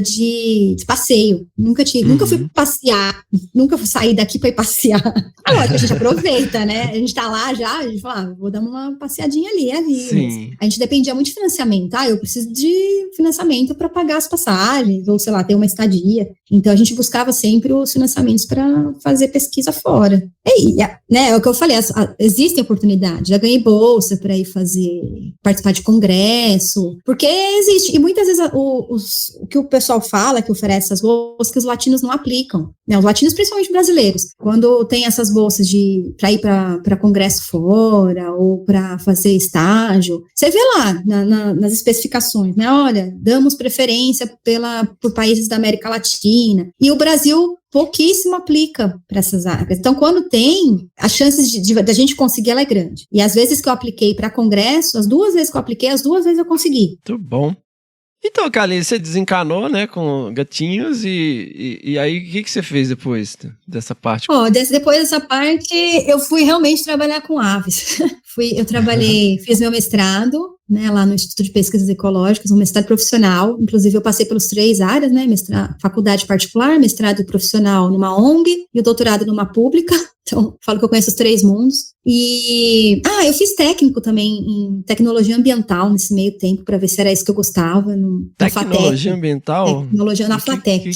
de passeio. Nunca fui passear, nunca fui sair daqui para ir passear. Agora, a gente aproveita, né? A gente tá lá já, a gente fala, vou dar uma passeadinha ali. Sim. A gente dependia muito de financiamento. Eu preciso de financiamento para pagar as passagens, ou sei lá, ter uma estadia. Então, a gente buscava sempre os financiamentos para fazer pesquisa fora. É o que eu falei, existem oportunidades. Já ganhei bolsa para ir participar de congresso, porque existe. E muitas vezes o que o pessoal fala, que oferece essas bolsas, que os latinos não aplicam, né? Os latinos, principalmente brasileiros, quando tem essas bolsas para ir para congresso fora, ou para fazer estágio, você vê lá nas especificações, né? Olha, damos preferência por países da América Latina, e o Brasil pouquíssimo aplica para essas áreas. Então, quando tem, as chances da gente conseguir, ela é grande. E às vezes que eu apliquei para congresso, as 2 vezes que eu apliquei, as 2 vezes eu consegui. Muito bom. Então, Kaline, você desencanou, né, com gatinhos, e aí o que você fez depois dessa parte? Depois dessa parte, eu fui realmente trabalhar com aves. Eu trabalhei, fiz meu mestrado, né, lá no Instituto de Pesquisas Ecológicas, um mestrado profissional. Inclusive, eu passei pelas 3 áreas, né, faculdade particular, mestrado profissional numa ONG e o doutorado numa pública. Então, falo que eu conheço os 3 mundos. E, eu fiz técnico também em tecnologia ambiental nesse meio tempo, para ver se era isso que eu gostava. Tecnologia ambiental? Tecnologia na FATEC.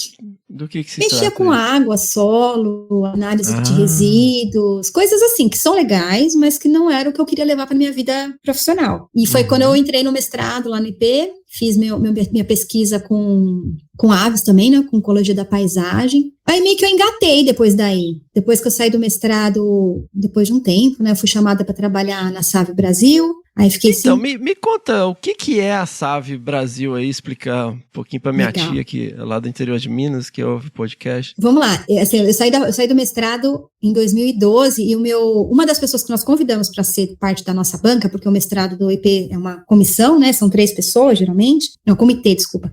Do que se mexia trata? com água, solo, análise de resíduos, coisas assim, que são legais, mas que não era o que eu queria levar para minha vida profissional. E foi quando eu entrei no mestrado lá no IP, fiz minha pesquisa com aves também, né, com ecologia da paisagem. Aí meio que eu engatei depois daí. Depois que eu saí do mestrado, depois de um tempo, né, eu fui chamada para trabalhar na SAV Brasil. Aí fiquei então, me conta, o que é a SAV Brasil aí, explicar um pouquinho para minha tia, que é lá do interior de Minas, que ouve podcast. Vamos lá, assim, eu saí do mestrado em 2012, e uma das pessoas que nós convidamos para ser parte da nossa banca, porque o mestrado do IP é uma comissão, né, são 3 pessoas, geralmente, não, comitê, desculpa,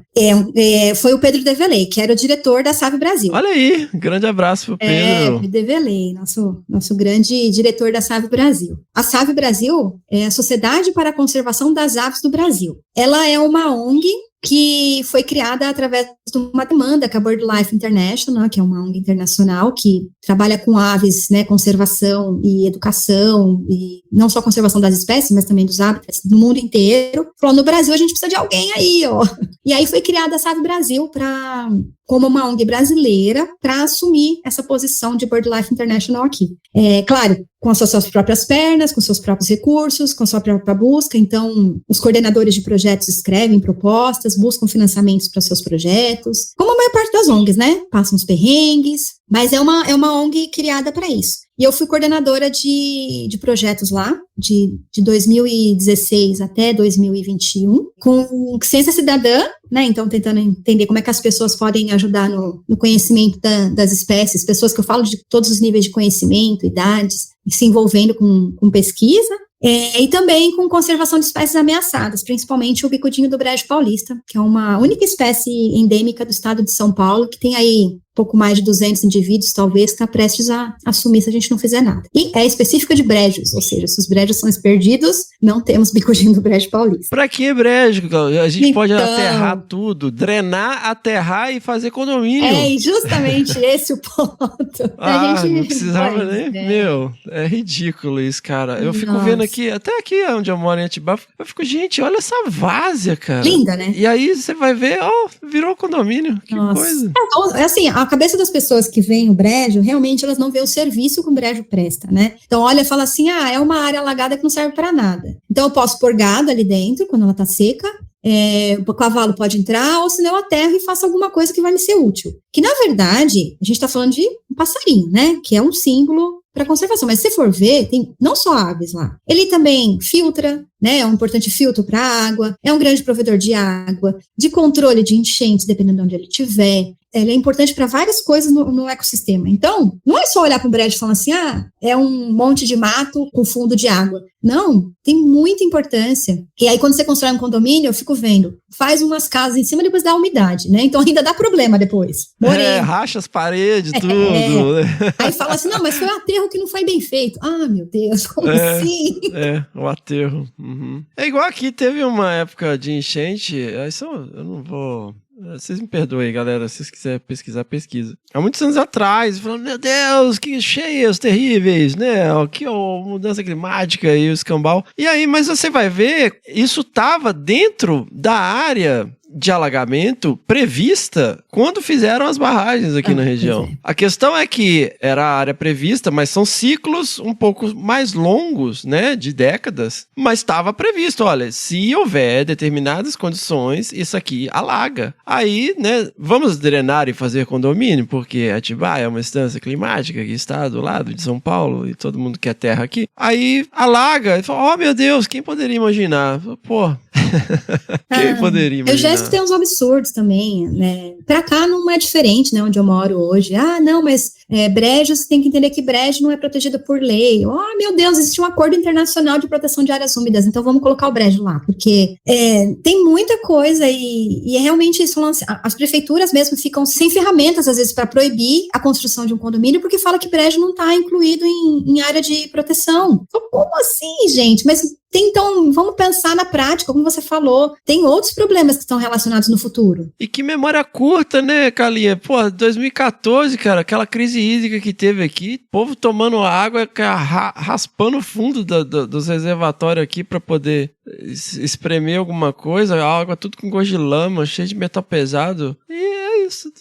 foi o Pedro Develay, que era o diretor da SAV Brasil. Olha aí, grande abraço pro Pedro. Develay, nosso grande diretor da SAV Brasil. A SAV Brasil é a Sociedade para a Conservação das Aves do Brasil. Ela é uma ONG que foi criada através de uma demanda que a BirdLife International, que é uma ONG internacional que trabalha com aves, né, conservação e educação, e não só conservação das espécies, mas também dos hábitats do mundo inteiro, falou, no Brasil a gente precisa de alguém aí, ó. E aí foi criada a SAV Brasil como uma ONG brasileira para assumir essa posição de BirdLife International aqui. Claro, com as suas próprias pernas, com seus próprios recursos, com a sua própria busca. Então, os coordenadores de projetos escrevem propostas, buscam financiamentos para seus projetos, como a maior parte das ONGs, né? Passam os perrengues, mas é uma ONG criada para isso. E eu fui coordenadora de projetos lá, de 2016 até 2021, com ciência cidadã, né? Então, tentando entender como é que as pessoas podem ajudar no conhecimento das espécies, pessoas que eu falo de todos os níveis de conhecimento, idades, se envolvendo com pesquisa. E também com conservação de espécies ameaçadas, principalmente o bicudinho do brejo paulista, que é uma única espécie endêmica do estado de São Paulo, que tem aí pouco mais de 200 indivíduos, talvez, que está prestes a assumir se a gente não fizer nada. E é específica de brejos, ou seja, se os brejos são perdidos, não temos bicudinho do brejo paulista. Pra que brejo? A gente pode aterrar tudo, drenar, aterrar e fazer condomínio. É justamente esse o ponto. Não precisava nem... Meu, é ridículo isso, cara. Eu fico vendo aqui, até aqui onde eu moro em Atibaia, eu fico, gente, olha essa várzea, cara. Linda, né? E aí você vai ver, virou condomínio. Que coisa. É assim, a cabeça das pessoas que veem o brejo, realmente elas não veem o serviço que o brejo presta, né? Então olha e fala assim, é uma área alagada que não serve para nada. Então eu posso pôr gado ali dentro, quando ela tá seca, o cavalo pode entrar, ou senão eu aterro e faço alguma coisa que vai me ser útil. Que, na verdade, a gente está falando de um passarinho, né? Que é um símbolo para conservação. Mas se você for ver, tem não só aves lá. Ele também filtra, né? É um importante filtro para a água, é um grande provedor de água, de controle de enchentes, dependendo de onde ele estiver. Ele é importante para várias coisas no ecossistema. Então, não é só olhar para o brejo e falar assim, é um monte de mato com fundo de água. Não, tem muita importância. E aí, quando você constrói um condomínio, eu fico vendo, faz umas casas em cima, depois dá umidade, né? Então, ainda dá problema depois. Racha as paredes, tudo. Aí fala assim, não, mas foi um aterro que não foi bem feito. Meu Deus, como assim? O aterro. Uhum. É igual aqui, teve uma época de enchente, eu não vou... Vocês me perdoem, galera, se vocês quiserem pesquisar, pesquisa. Há muitos anos atrás, falando, meu Deus, que cheias terríveis, né? Que mudança climática e o escambau. E aí, mas você vai ver, isso estava dentro da área de alagamento prevista quando fizeram as barragens aqui na região. A questão é que era a área prevista, mas são ciclos um pouco mais longos, né, de décadas, mas estava previsto, olha, se houver determinadas condições, isso aqui alaga. Aí, né, vamos drenar e fazer condomínio, porque Atibaia é uma instância climática que está do lado de São Paulo e todo mundo quer terra aqui. Aí alaga e fala, meu Deus, quem poderia imaginar? Pô, quem poderia imaginar? Eu já escutei uns absurdos também, né? Pra cá não é diferente, né? Onde eu moro hoje. Não, mas brejo, você tem que entender que brejo não é protegida por lei. Meu Deus, existe um acordo internacional de proteção de áreas úmidas, então vamos colocar o brejo lá, porque tem muita coisa e é realmente isso. As prefeituras mesmo ficam sem ferramentas, às vezes, para proibir a construção de um condomínio, porque fala que brejo não está incluído em área de proteção. Então, como assim, gente? Mas então, vamos pensar na prática, como você falou, tem outros problemas que estão relacionados no futuro. E que memória curta, né, Calinha? 2014, cara, aquela crise hídrica que teve aqui, povo tomando água, raspando o fundo dos reservatórios aqui para poder espremer alguma coisa, a água tudo com gosto de lama, cheio de metal pesado, e é isso.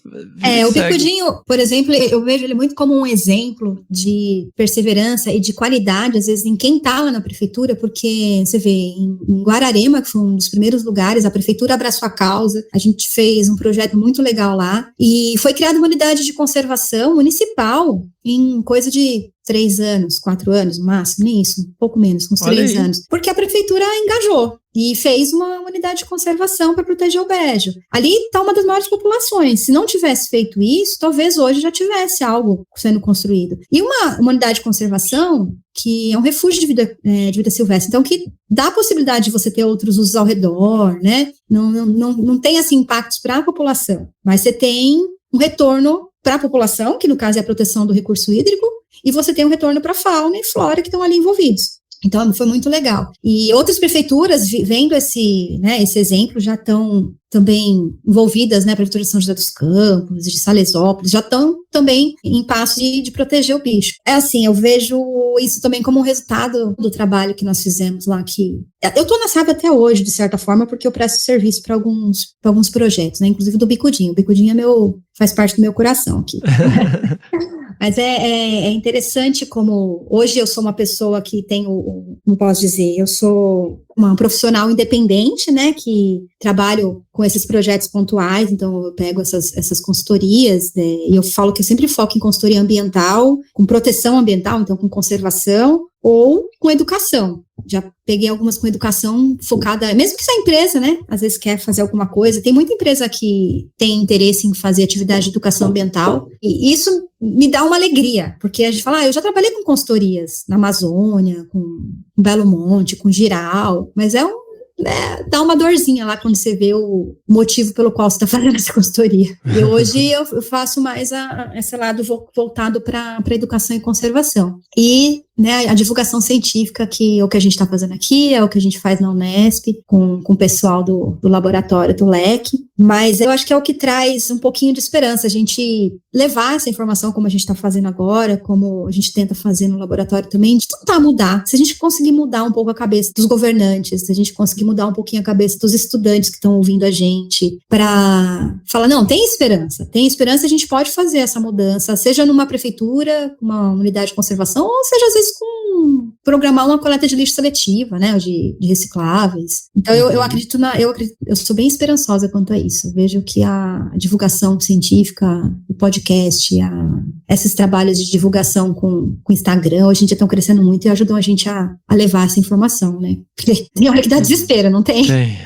O bicudinho, por exemplo, eu vejo ele muito como um exemplo de perseverança e de qualidade, às vezes, em quem está lá na prefeitura, porque você vê, em Guararema, que foi um dos primeiros lugares, a prefeitura abraçou a causa, a gente fez um projeto muito legal lá, e foi criada uma unidade de conservação municipal em coisa de 3 anos, 4 anos, no máximo, nem isso, um pouco menos, uns 3 anos, porque a prefeitura engajou e fez uma unidade de conservação para proteger o brejo. Ali está uma das maiores populações. Se não tivesse feito isso, talvez hoje já tivesse algo sendo construído. E uma unidade de conservação que é um refúgio de vida silvestre, então que dá a possibilidade de você ter outros usos ao redor, né? Não tem assim impactos para a população, mas você tem um retorno para a população, que no caso é a proteção do recurso hídrico, e você tem um retorno para a fauna e flora que estão ali envolvidos. Então, foi muito legal. E outras prefeituras, vendo esse exemplo, já estão também envolvidas, né, a Prefeitura de São José dos Campos, de Salesópolis, já estão também em passo de proteger o bicho. Eu vejo isso também como um resultado do trabalho que nós fizemos lá, que eu estou na SAB até hoje, de certa forma, porque eu presto serviço para alguns projetos, né, inclusive do Bicudinho. O Bicudinho faz parte do meu coração aqui. Mas é interessante como hoje eu sou uma pessoa que tenho, como posso dizer, eu sou uma profissional independente, né, que trabalho com esses projetos pontuais, então eu pego essas consultorias, né, e eu falo que eu sempre foco em consultoria ambiental, com proteção ambiental, então com conservação, ou com educação. Já peguei algumas com educação focada, mesmo que seja empresa, né? Às vezes quer fazer alguma coisa. Tem muita empresa que tem interesse em fazer atividade de educação ambiental. E isso me dá uma alegria, porque a gente fala, eu já trabalhei com consultorias na Amazônia, com Belo Monte, com Giral, mas dá uma dorzinha lá quando você vê o motivo pelo qual você está fazendo essa consultoria. E hoje eu faço mais esse lado voltado para educação e conservação. E, né, a divulgação científica, que é o que a gente está fazendo aqui, é o que a gente faz na Unesp, com o pessoal do laboratório do LEC, mas eu acho que é o que traz um pouquinho de esperança, a gente levar essa informação como a gente está fazendo agora, como a gente tenta fazer no laboratório também, de tentar mudar. Se a gente conseguir mudar um pouco a cabeça dos governantes, se a gente conseguir mudar um pouquinho a cabeça dos estudantes que estão ouvindo a gente, para falar, não, tem esperança, a gente pode fazer essa mudança, seja numa prefeitura, uma unidade de conservação, ou seja, às vezes, programar uma coleta de lixo seletiva, né, de recicláveis. Então, eu acredito eu sou bem esperançosa quanto a isso. Eu vejo que a divulgação científica, o podcast, esses trabalhos de divulgação com Instagram, hoje em dia estão crescendo muito e ajudam a gente a levar essa informação, né? Porque tem hora que dá desespero, não tem? Tem.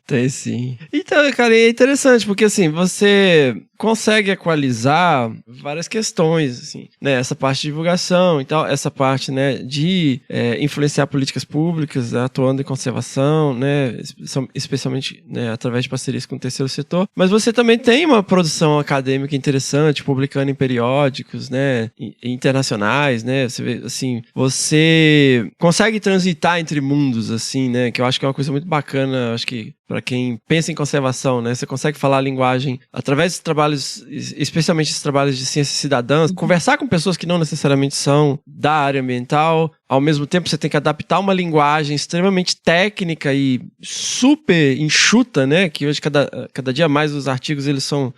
Tem sim. Então, cara, é interessante, porque assim, você consegue equalizar várias questões, assim, né? Essa parte de divulgação e tal, essa parte, né, de influenciar políticas públicas, atuando em conservação, né, especialmente, né, através de parcerias com o terceiro setor, mas você também tem uma produção acadêmica interessante, publicando em periódicos, né, internacionais, né, você vê, assim, você consegue transitar entre mundos, assim, né, que eu acho que é uma coisa muito bacana, acho que para quem pensa em conservação, né? Você consegue falar a linguagem através de trabalhos, especialmente esses trabalhos de ciências cidadãs, conversar com pessoas que não necessariamente são da área ambiental. Ao mesmo tempo, você tem que adaptar uma linguagem extremamente técnica e super enxuta, né? Que hoje, cada dia mais, os artigos eles são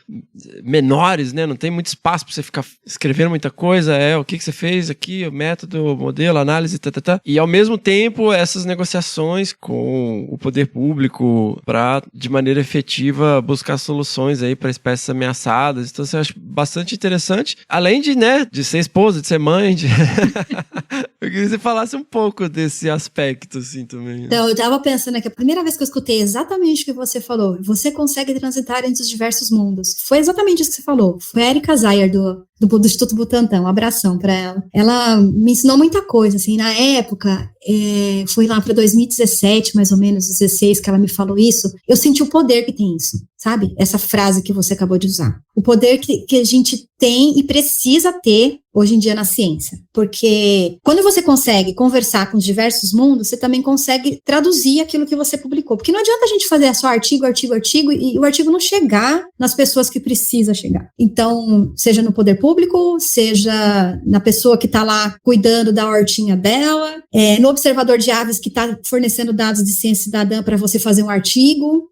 menores, né? Não tem muito espaço para você ficar escrevendo muita coisa. O que você fez aqui, o método, o modelo, a análise, E, ao mesmo tempo, essas negociações com o poder público para, de maneira efetiva, buscar soluções aí para espécies ameaçadas. Então, eu acho bastante interessante. Além de, né, de ser esposa, de ser mãe, eu queria que você falasse um pouco desse aspecto, assim, também. Então, eu tava pensando que a primeira vez que eu escutei exatamente o que você falou, você consegue transitar entre os diversos mundos. Foi exatamente isso que você falou. Foi a Erika Zayer, do Instituto Butantan, um abração para ela. Ela me ensinou muita coisa, assim, na época, foi lá para 2017, mais ou menos, 16, que ela me falou isso, eu senti o poder que tem isso, sabe? Essa frase que você acabou de usar. O poder que a gente tem e precisa ter hoje em dia na ciência. Porque quando você consegue conversar com os diversos mundos, você também consegue traduzir aquilo que você publicou. Porque não adianta a gente fazer só artigo, e o artigo não chegar nas pessoas que precisa chegar. Então, seja no poder público, seja na pessoa que está lá cuidando da hortinha dela, no observador de aves que está fornecendo dados de ciência cidadã para você fazer um artigo,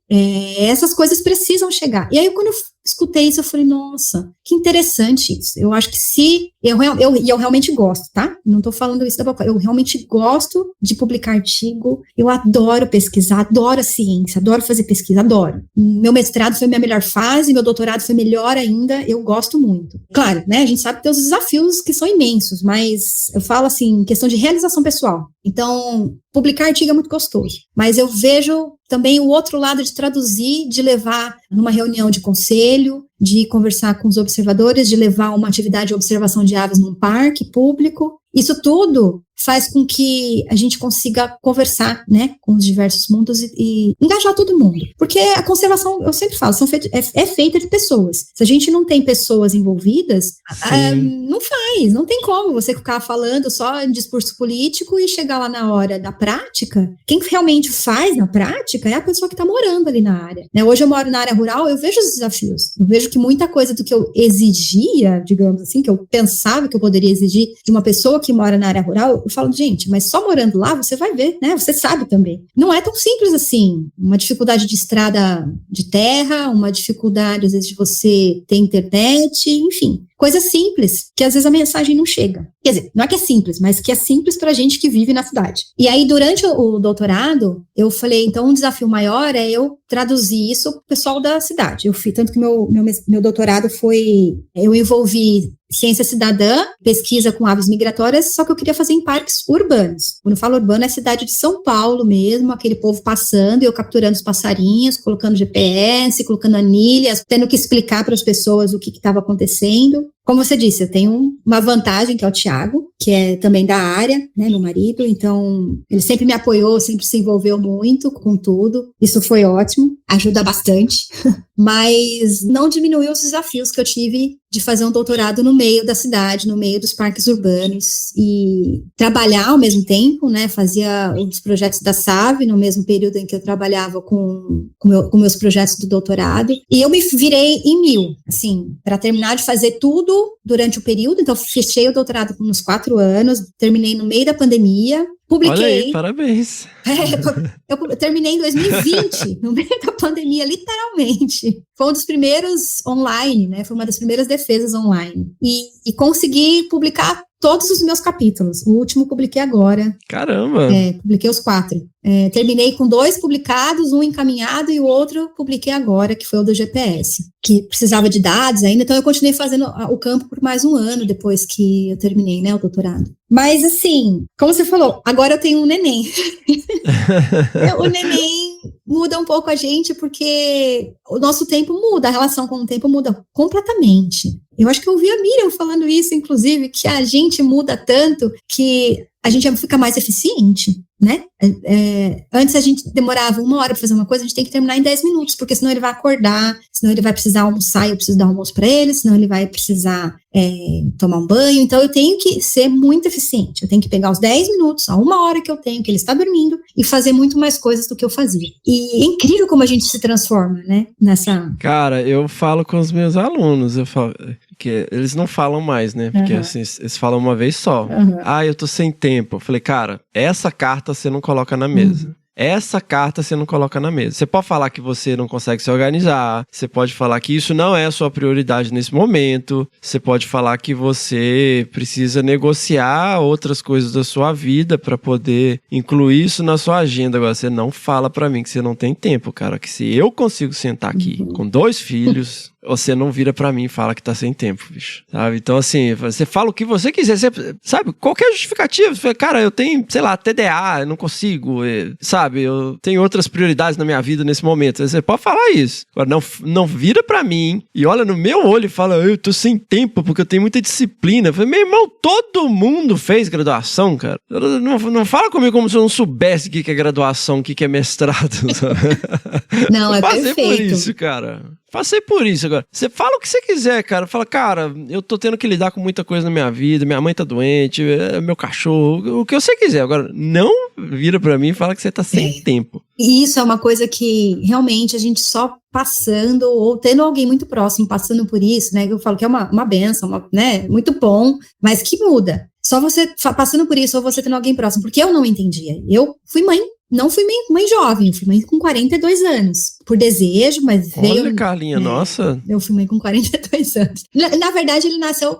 essas coisas precisam chegar. E aí, quando eu escutei isso, eu falei, nossa, que interessante isso. Eu acho que se... eu realmente gosto, tá? Não tô falando isso da boca. Eu realmente gosto de publicar artigo. Eu adoro pesquisar, adoro a ciência, adoro fazer pesquisa, adoro. Meu mestrado foi minha melhor fase, meu doutorado foi melhor ainda. Eu gosto muito. Claro, né? A gente sabe que tem os desafios que são imensos, mas eu falo assim, questão de realização pessoal. Então, publicar artigo é muito gostoso. Mas eu vejo também o outro lado de traduzir, de levar numa reunião de conselho, de conversar com os observadores, de levar uma atividade de observação de aves num parque público. Isso tudo faz com que a gente consiga conversar, né, com os diversos mundos e engajar todo mundo. Porque a conservação, eu sempre falo, é feita de pessoas. Se a gente não tem pessoas envolvidas, não tem como você ficar falando só em discurso político e chegar lá na hora da prática. Quem realmente faz na prática é a pessoa que está morando ali na área. Né? Hoje eu moro na área rural, eu vejo os desafios. Eu vejo que muita coisa do que eu exigia, digamos assim, que eu pensava que eu poderia exigir de uma pessoa que mora na área rural, eu falo, gente, mas só morando lá você vai ver, né? Você sabe também. Não é tão simples assim. Uma dificuldade de estrada de terra, uma dificuldade, às vezes, de você ter internet, enfim. Coisas simples, que às vezes a mensagem não chega. Quer dizer, não é que é simples, mas que é simples pra gente que vive na cidade. E aí, durante o doutorado, eu falei, então, um desafio maior é eu traduzir isso pro pessoal da cidade. Eu fiz, tanto que meu doutorado foi, eu envolvi ciência cidadã, pesquisa com aves migratórias, só que eu queria fazer em parques urbanos. Quando eu falo urbano, é a cidade de São Paulo mesmo, aquele povo passando, eu capturando os passarinhos, colocando GPS, colocando anilhas, tendo que explicar para as pessoas o que estava acontecendo. Como você disse, eu tenho uma vantagem, que é o Thiago, que é também da área, né, meu marido, então ele sempre me apoiou, sempre se envolveu muito com tudo, isso foi ótimo, ajuda bastante, mas não diminuiu os desafios que eu tive de fazer um doutorado no meio da cidade, no meio dos parques urbanos, e trabalhar ao mesmo tempo, né, fazia os projetos da SAV no mesmo período em que eu trabalhava com meus projetos do doutorado, e eu me virei em 1000, assim, para terminar de fazer tudo durante o período, então fechei o doutorado nos 4 anos, terminei no meio da pandemia, publiquei. Olha aí, parabéns. Eu terminei em 2020, no meio da pandemia, literalmente. Foi um dos primeiros online, né? Foi uma das primeiras defesas online. E consegui publicar todos os meus capítulos. O último publiquei agora. Caramba! Publiquei os 4. Terminei com 2 publicados, um encaminhado e o outro publiquei agora, que foi o do GPS, que precisava de dados ainda, então eu continuei fazendo o campo por mais um ano depois que eu terminei, né, o doutorado. Mas assim, como você falou, agora eu tenho um neném. O neném muda um pouco a gente porque o nosso tempo muda, a relação com o tempo muda completamente. Eu acho que eu ouvi a Miriam falando isso, inclusive, que a gente muda tanto que a gente fica mais eficiente, né? Antes a gente demorava 1 hora para fazer uma coisa, a gente tem que terminar em 10 minutos, porque senão ele vai acordar, senão ele vai precisar almoçar e eu preciso dar almoço para ele, senão ele vai precisar tomar um banho. Então eu tenho que ser muito eficiente, eu tenho que pegar os 10 minutos, a 1 hora que eu tenho, que ele está dormindo, e fazer muito mais coisas do que eu fazia. E é incrível como a gente se transforma, né? Cara, eu falo com os meus alunos, eu falo que eles não falam mais, né? Porque assim, eles falam uma vez só. Eu tô sem tempo. Eu falei, cara, essa carta você não coloca na mesa. Essa carta você não coloca na mesa. Você pode falar que você não consegue se organizar, você pode falar que isso não é a sua prioridade nesse momento, você pode falar que você precisa negociar outras coisas da sua vida para poder incluir isso na sua agenda. Agora, você não fala para mim que você não tem tempo, cara, que se eu consigo sentar aqui com 2 filhos... Você não vira pra mim e fala que tá sem tempo, bicho. Sabe? Então, assim, você fala o que você quiser. Você, sabe? Qualquer justificativa. Você fala, cara, eu tenho, sei lá, TDA, eu não consigo. Sabe? Eu tenho outras prioridades na minha vida nesse momento. Você pode falar isso. Agora, não vira pra mim e olha no meu olho e fala, eu tô sem tempo porque eu tenho muita disciplina. Eu falei, meu irmão, todo mundo fez graduação, cara. Não fala comigo como se eu não soubesse o que é graduação, o que é mestrado. Sabe? Não, é perfeito. Passei por isso, cara. Passei por isso agora. Você fala o que você quiser, cara. Fala, cara, eu tô tendo que lidar com muita coisa na minha vida. Minha mãe tá doente, meu cachorro, o que você quiser. Agora, não vira pra mim e fala que você tá sem tempo. E isso é uma coisa que realmente a gente só passando ou tendo alguém muito próximo passando por isso, né? Eu falo que é uma benção, né? Muito bom, mas que muda. Só você passando por isso ou você tendo alguém próximo. Porque eu não entendia. Eu fui mãe. Não fui mãe jovem, eu fui mãe com 42 anos. Por desejo, mas veio... Olha, Carlinha, nossa. Eu fui mãe com 42 anos. Na verdade, ele nasceu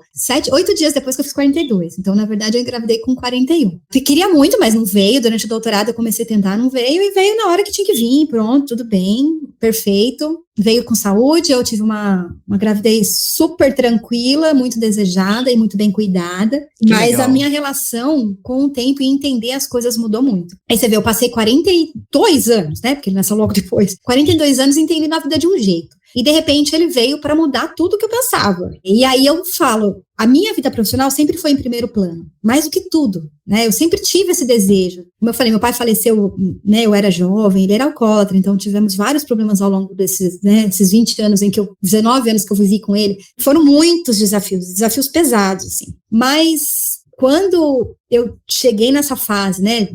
8 dias depois que eu fiz 42. Então, na verdade, eu engravidei com 41. Eu queria muito, mas não veio. Durante o doutorado, eu comecei a tentar, não veio. E veio na hora que tinha que vir. Pronto, tudo bem, perfeito. Veio com saúde, eu tive uma gravidez super tranquila, muito desejada e muito bem cuidada. Mas a minha relação com o tempo e entender as coisas mudou muito. Aí você vê, eu passei 42 anos, né? Porque ele nasceu logo depois. 42 anos entendendo a vida de um jeito. E, de repente, ele veio para mudar tudo que eu pensava. E aí eu falo, a minha vida profissional sempre foi em primeiro plano. Mais do que tudo, né? Eu sempre tive esse desejo. Como eu falei, meu pai faleceu, né? Eu era jovem, ele era alcoólatra, então tivemos vários problemas ao longo desses 20 anos 19 anos que eu vivi com ele. Foram muitos desafios pesados, assim. Mas... quando eu cheguei nessa fase, né,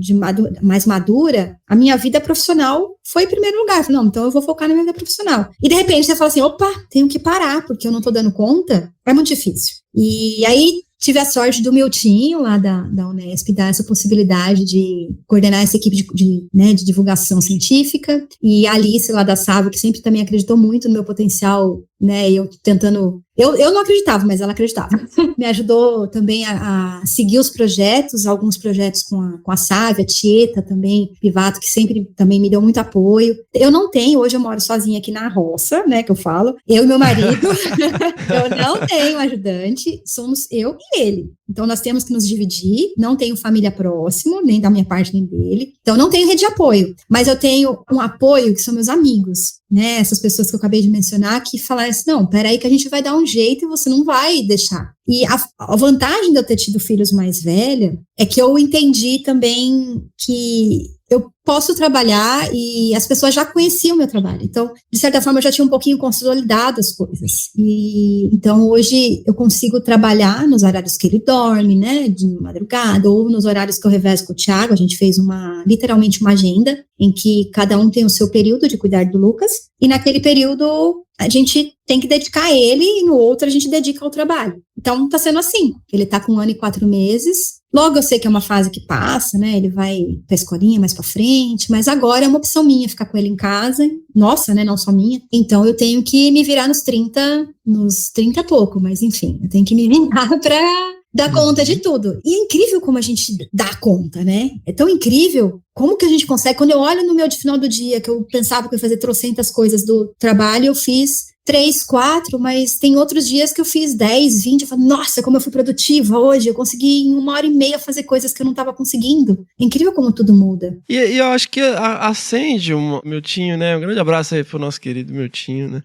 mais madura, a minha vida profissional foi em primeiro lugar. Eu falei, não, então eu vou focar na minha vida profissional. E de repente você fala assim, opa, tenho que parar, porque eu não tô dando conta. É muito difícil. E aí tive a sorte do meu time lá da Unesp dar essa possibilidade de coordenar essa equipe de divulgação científica. E a Alice lá da SAV, que sempre também acreditou muito no meu potencial né, eu tentando... Eu não acreditava, mas ela acreditava. Me ajudou também a seguir os projetos, alguns projetos com a Sávia, a Tieta também, Pivato, que sempre também me deu muito apoio. Eu não tenho, hoje eu moro sozinha aqui na roça, né, que eu falo, eu e meu marido, eu não tenho ajudante, somos eu e ele. Então nós temos que nos dividir, não tenho família próximo, nem da minha parte, nem dele. Então não tenho rede de apoio, mas eu tenho um apoio que são meus amigos, né, essas pessoas que eu acabei de mencionar, que falaram assim, não, peraí que a gente vai dar um jeito e você não vai deixar. E a vantagem de eu ter tido filhos mais velha é que eu entendi também que eu posso trabalhar e as pessoas já conheciam o meu trabalho. Então, de certa forma, eu já tinha um pouquinho consolidado as coisas. E então, hoje, eu consigo trabalhar nos horários que ele dorme, né, de madrugada, ou nos horários que eu revezo com o Thiago. A gente fez literalmente uma agenda em que cada um tem o seu período de cuidar do Lucas. E naquele período, a gente tem que dedicar a ele e no outro a gente dedica ao trabalho. Então, tá sendo assim. Ele tá com 1 ano e 4 meses. Logo eu sei que é uma fase que passa, né, ele vai pra escolinha mais pra frente, mas agora é uma opção minha ficar com ele em casa, nossa, né, não só minha. Então eu tenho que me virar nos 30 e pouco, mas enfim, eu tenho que me virar pra dar conta de tudo. E é incrível como a gente dá conta, né? É tão incrível como que a gente consegue. Quando eu olho no meu de final do dia, que eu pensava que eu ia fazer trocentas coisas do trabalho, eu fiz 3, 4, mas tem outros dias que eu fiz 10, 20, eu falo, nossa, como eu fui produtiva hoje, eu consegui em 1h30 fazer coisas que eu não estava conseguindo. É incrível como tudo muda. E eu acho que acende o Miltinho, né? Um grande abraço aí pro nosso querido Miltinho, né?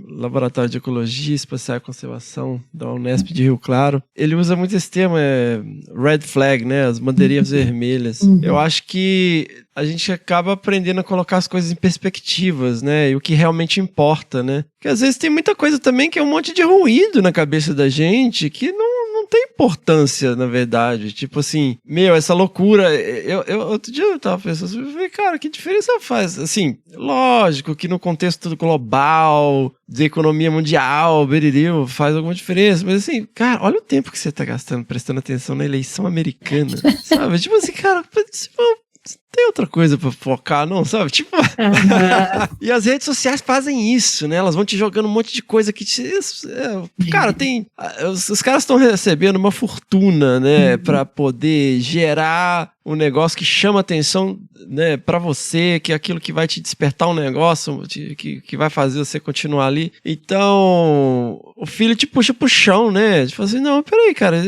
Laboratório de Ecologia, Espacial e Conservação da Unesp de Rio Claro. Ele usa muito esse termo, red flag, né? As bandeirinhas vermelhas. Eu acho que a gente acaba aprendendo a colocar as coisas em perspectivas, né? E o que realmente importa, né? Porque às vezes tem muita coisa também que é um monte de ruído na cabeça da gente que não tem importância, na verdade. Tipo assim, essa loucura. Outro dia eu tava pensando, eu falei, cara, que diferença faz? Assim, lógico que no contexto global, de economia mundial, beririu, faz alguma diferença. Mas assim, cara, olha o tempo que você tá gastando prestando atenção na eleição americana, sabe? Tipo assim, cara, tem outra coisa pra focar, não, sabe? Tipo... E as redes sociais fazem isso, né? Elas vão te jogando um monte de coisa que cara, tem... Os caras estão recebendo uma fortuna, né? Pra poder gerar um negócio que chama atenção, né, pra você, que é aquilo que vai te despertar um negócio, que vai fazer você continuar ali. Então, o filho te puxa pro chão, né? Tipo assim, não, peraí, cara,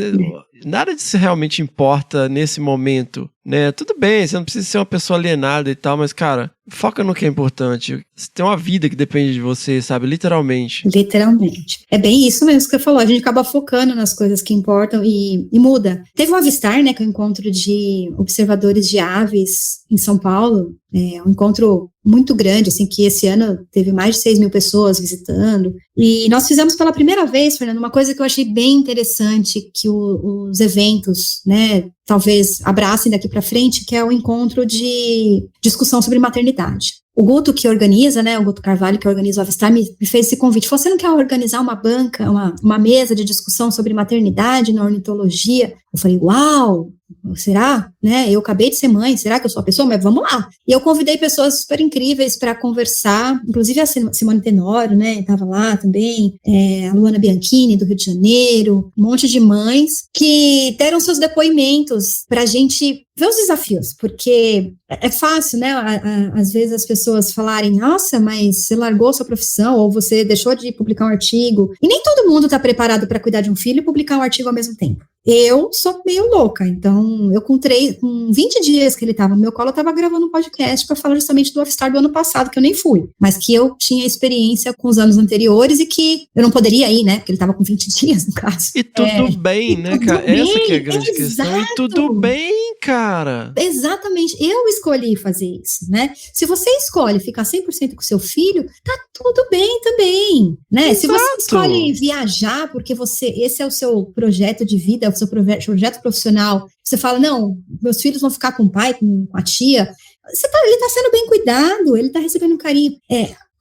nada disso realmente importa nesse momento, né? Tudo bem, você não precisa ser uma pessoa alienada e tal, mas, cara, foca no que é importante. Você tem uma vida que depende de você, sabe? Literalmente. Literalmente. É bem isso mesmo que você falou. A gente acaba focando nas coisas que importam e muda. Teve um Avistar, né, que é um encontro de observadores de aves em São Paulo. Um encontro muito grande, assim, que esse ano teve mais de 6 mil pessoas visitando. E nós fizemos pela primeira vez, Fernando, uma coisa que eu achei bem interessante, que os eventos, né, talvez abracem daqui para frente, que é o encontro de discussão sobre maternidade. O Guto que organiza, né, o Guto Carvalho que organiza o Avistar, me fez esse convite. Você não quer organizar uma banca, uma mesa de discussão sobre maternidade na ornitologia? Eu falei, uau, será? Né? Eu acabei de ser mãe, será que eu sou a pessoa? Mas vamos lá. E eu convidei pessoas super incríveis para conversar, inclusive a Simone Tenório, né, estava lá também, a Luana Bianchini, do Rio de Janeiro, um monte de mães que deram seus depoimentos para a gente ver os desafios, porque é fácil, né, às vezes as pessoas falarem, nossa, mas você largou sua profissão, ou você deixou de publicar um artigo, e nem todo mundo está preparado para cuidar de um filho e publicar um artigo ao mesmo tempo. Eu sou meio louca, então eu com 20 dias que ele estava no meu colo, eu estava gravando um podcast para falar justamente do Avistar do ano passado, que eu nem fui, mas que eu tinha experiência com os anos anteriores e que eu não poderia ir, né, porque ele estava com 20 dias, no caso. E tudo bem, né, cara? Essa que é a grande questão. E tudo bem, cara. Exatamente. Eu escolhi fazer isso, né? Se você escolhe ficar 100% com seu filho, tá tudo bem também, né? Exato. Se você escolhe viajar porque esse é o seu projeto de vida, o seu projeto profissional, você fala, não, meus filhos vão ficar com o pai, com a tia, ele tá sendo bem cuidado, ele tá recebendo um carinho.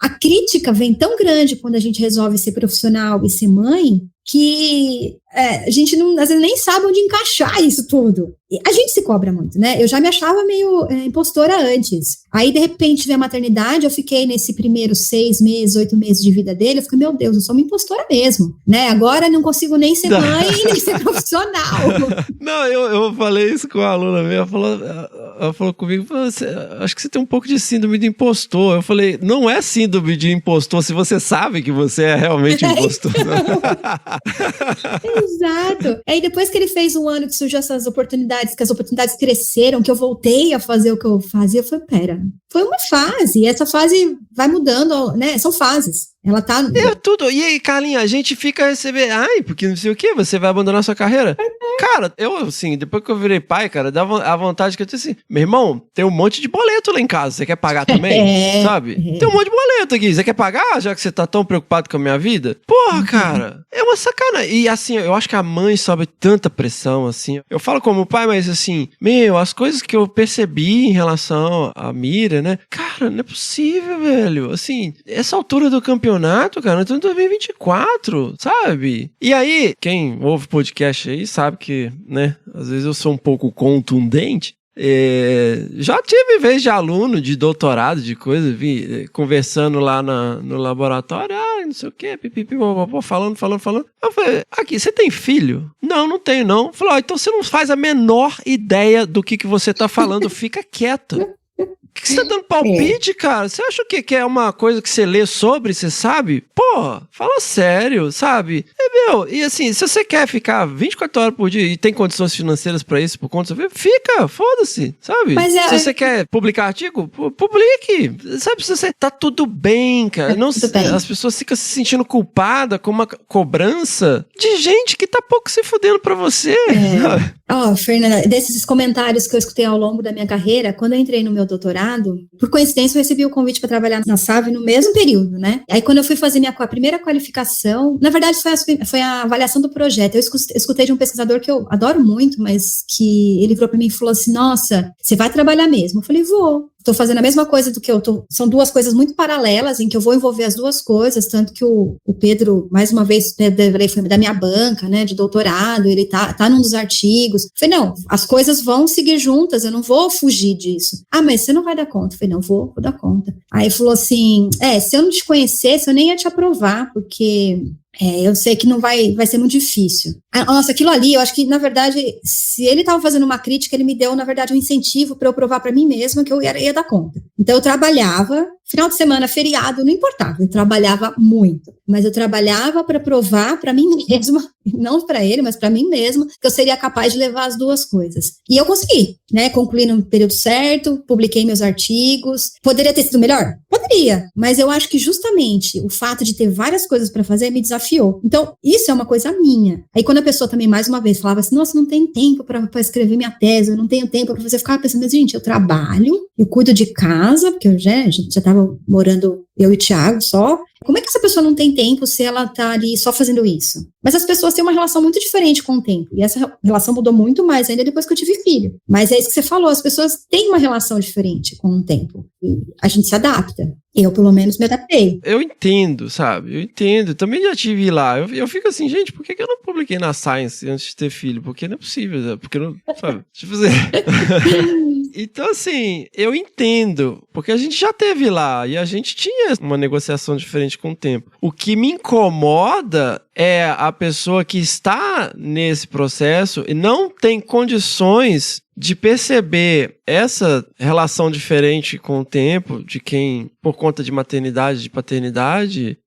A crítica vem tão grande quando a gente resolve ser profissional e ser mãe, que a gente não, às vezes nem sabe onde encaixar isso tudo. E a gente se cobra muito, né? Eu já me achava meio impostora antes. Aí, de repente, veio a maternidade, eu fiquei nesse primeiro 6 meses, 8 meses de vida dele, eu fiquei, meu Deus, eu sou uma impostora mesmo, né? Agora não consigo nem ser mãe, nem ser profissional. Não, eu falei isso com a aluna minha, ela falou comigo, acho que você tem um pouco de síndrome de impostor. Eu falei, não é síndrome de impostor se você sabe que você é realmente impostor. Exato. Aí depois que ele fez um ano que surgiu essas oportunidades, que as oportunidades cresceram, que eu voltei a fazer o que eu fazia, eu falei, pera, foi uma fase, e essa fase vai mudando, né? São fases. Ela tá... É tudo. E aí, Carlinha, a gente fica recebendo... Ai, porque não sei o quê, você vai abandonar sua carreira? Cara, eu, assim, depois que eu virei pai, cara, dá a vontade que eu tenho assim... Meu irmão, tem um monte de boleto lá em casa, você quer pagar também? Sabe? Tem um monte de boleto aqui, você quer pagar, já que você tá tão preocupado com a minha vida? Porra, cara, é uma sacanagem. E, assim, eu acho que a mãe sobe tanta pressão, assim... Eu falo como pai, mas, assim... as coisas que eu percebi em relação à Mira, né? Cara, não é possível, velho. Assim, essa altura do campeonato, cara, nós estamos em 2024, sabe? E aí, quem ouve podcast aí sabe que, né, às vezes eu sou um pouco contundente. Já tive vez de aluno de doutorado, de coisa, conversando lá no laboratório, não sei o que, pipipi, falando. Eu falei, aqui, você tem filho? Não tenho não. Falei, então você não faz a menor ideia do que você tá falando, fica quieto. O que você tá dando palpite, cara? Você acha que é uma coisa que você lê sobre, você sabe? Pô, fala sério, sabe? E assim, se você quer ficar 24 horas por dia e tem condições financeiras pra isso, por conta do fica, foda-se, sabe? Se você quer publicar artigo, publique, sabe? Se você tá tudo bem, cara. As pessoas ficam se sentindo culpadas com uma cobrança de gente que tá pouco se fudendo pra você. Fernanda, desses comentários que eu escutei ao longo da minha carreira, quando eu entrei no meu doutorado, por coincidência, eu recebi o convite para trabalhar na SAV no mesmo período, né? Aí, quando eu fui fazer minha primeira qualificação, na verdade, foi a avaliação do projeto. Eu escutei de um pesquisador que eu adoro muito, mas que ele virou para mim e falou assim, nossa, você vai trabalhar mesmo? Eu falei, vou. Estou fazendo a mesma coisa do que eu tô. São duas coisas muito paralelas, em que eu vou envolver as duas coisas, tanto que o Pedro, mais uma vez, foi da minha banca, né, de doutorado, ele tá num dos artigos. Eu falei, não, as coisas vão seguir juntas, eu não vou fugir disso. Mas você não vai dar conta. Eu falei, não, vou dar conta. Aí ele falou assim, se eu não te conhecesse, eu nem ia te aprovar, porque... eu sei que não vai ser muito difícil. Nossa, aquilo ali, eu acho que, na verdade, se ele estava fazendo uma crítica, ele me deu, na verdade, um incentivo para eu provar para mim mesma que eu ia dar conta. Então, eu trabalhava, final de semana, feriado, não importava, eu trabalhava muito. Mas eu trabalhava para provar para mim mesma, não para ele, mas para mim mesma, que eu seria capaz de levar as duas coisas. E eu consegui, né? Concluí no período certo, publiquei meus artigos. Poderia ter sido melhor? Poderia, mas eu acho que justamente o fato de ter várias coisas para fazer me desafiou. Então, isso é uma coisa minha. Aí, quando a pessoa também, mais uma vez, falava assim, nossa, não tenho tempo para escrever minha tese, eu não tenho tempo para fazer, eu ficava pensando, mas, gente, eu trabalho, eu cuido de casa, porque eu já estava morando, eu e o Thiago só. Como é que essa pessoa não tem tempo se ela tá ali só fazendo isso? Mas as pessoas têm uma relação muito diferente com o tempo. E essa relação mudou muito mais ainda depois que eu tive filho. Mas é isso que você falou, as pessoas têm uma relação diferente com o tempo. E a gente se adapta. Eu, pelo menos, me adaptei. Eu entendo, sabe? Eu entendo. Também já tive lá. Eu fico assim, gente, por que eu não publiquei na Science antes de ter filho? Porque não é possível, sabe? Porque não... Sabe? Deixa eu fazer... Então, assim, eu entendo, porque a gente já teve lá e a gente tinha uma negociação diferente com o tempo. O que me incomoda é a pessoa que está nesse processo e não tem condições de perceber essa relação diferente com o tempo de quem, por conta de maternidade, de paternidade,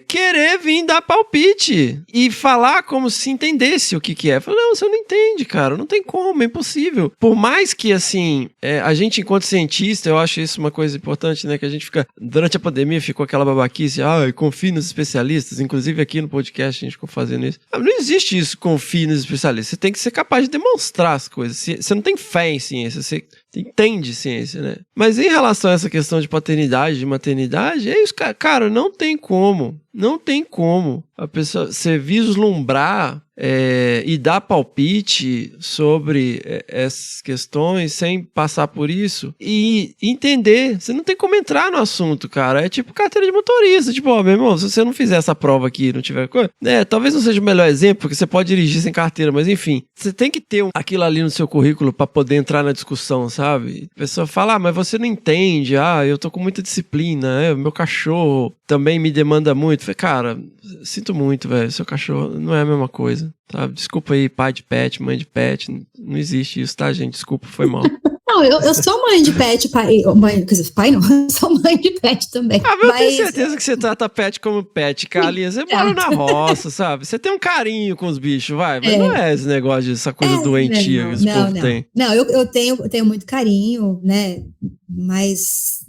querer vir dar palpite e falar como se entendesse o que é. Fala, não, você não entende, cara, não tem como, é impossível. Por mais que, assim, a gente, enquanto cientista, eu acho isso uma coisa importante, né, que a gente fica, durante a pandemia ficou aquela babaquice, confie nos especialistas, inclusive aqui no podcast a gente ficou fazendo isso. Não existe isso, confie nos especialistas, você tem que ser capaz de demonstrar as coisas, você não tem fé em ciência, você entende ciência, né? Mas em relação a essa questão de paternidade, de maternidade, é isso, cara, não tem como a pessoa, você vislumbrar e dar palpite sobre essas questões sem passar por isso e entender. Você não tem como entrar no assunto, cara. É tipo carteira de motorista. Tipo, ó, meu irmão, se você não fizer essa prova aqui, não tiver coisa, talvez não seja o melhor exemplo, porque você pode dirigir sem carteira, mas enfim, você tem que ter aquilo ali no seu currículo pra poder entrar na discussão, sabe? A pessoa fala, mas você não entende, eu tô com muita disciplina, meu cachorro também me demanda muito. Eu falei, cara, sinto muito, velho, seu cachorro não é a mesma coisa, tá? Desculpa aí, pai de pet, mãe de pet, não existe isso, tá, gente? Desculpa, foi mal. Não, eu sou mãe de pet, quer dizer, pai não, eu sou mãe de pet também. Eu tenho certeza que você trata pet como pet, Carlinha. Você mora na roça, sabe? Você tem um carinho com os bichos, vai. Mas não é esse negócio, essa coisa doentia que esse povo tem. Não, eu tenho muito carinho, né? Mas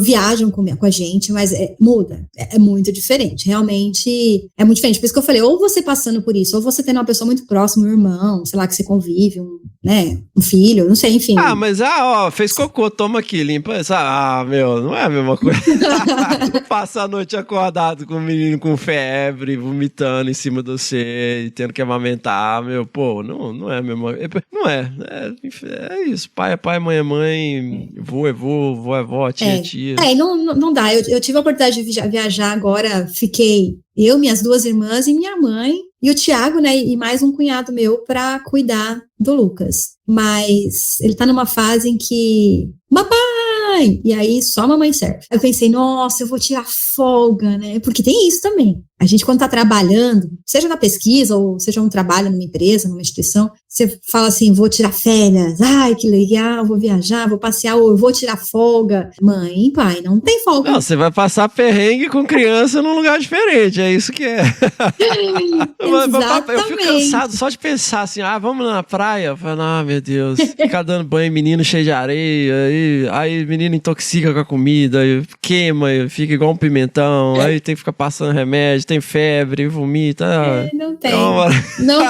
viajam com a gente, mas muda. É muito diferente. Realmente é muito diferente. Por isso que eu falei, ou você passando por isso, ou você tendo uma pessoa muito próxima, um irmão, sei lá, que você convive, um filho, não sei, enfim. Mas fez cocô, toma aqui, limpa isso. Meu, não é a mesma coisa. Passa a noite acordado com um menino com febre, vomitando em cima de você e tendo que amamentar, meu, pô, não é a mesma coisa. Não é isso. Pai é pai, mãe é mãe, vô é vô, vó é vó, tia é tia. Não dá. Eu tive a oportunidade de viajar agora, fiquei eu, minhas 2 irmãs e minha mãe, e o Thiago, né, e mais um cunhado meu pra cuidar do Lucas. Mas ele tá numa fase em que, papai! E aí só a mamãe serve. Eu pensei, nossa, eu vou tirar folga, né? Porque tem isso também. A gente, quando tá trabalhando, seja na pesquisa ou seja um trabalho numa empresa, numa instituição, você fala assim, vou tirar férias, ai, que legal, vou viajar, vou passear, ou eu vou tirar folga. Mãe e pai, não tem folga. Não, você vai passar perrengue com criança num lugar diferente, é isso que é. Eu fico cansado só de pensar assim, vamos na praia? Eu falo, meu Deus, ficar dando banho, menino cheio de areia, aí menino intoxica com a comida, queima, fica igual um pimentão, aí tem que ficar passando remédio, tem febre, vomita. Não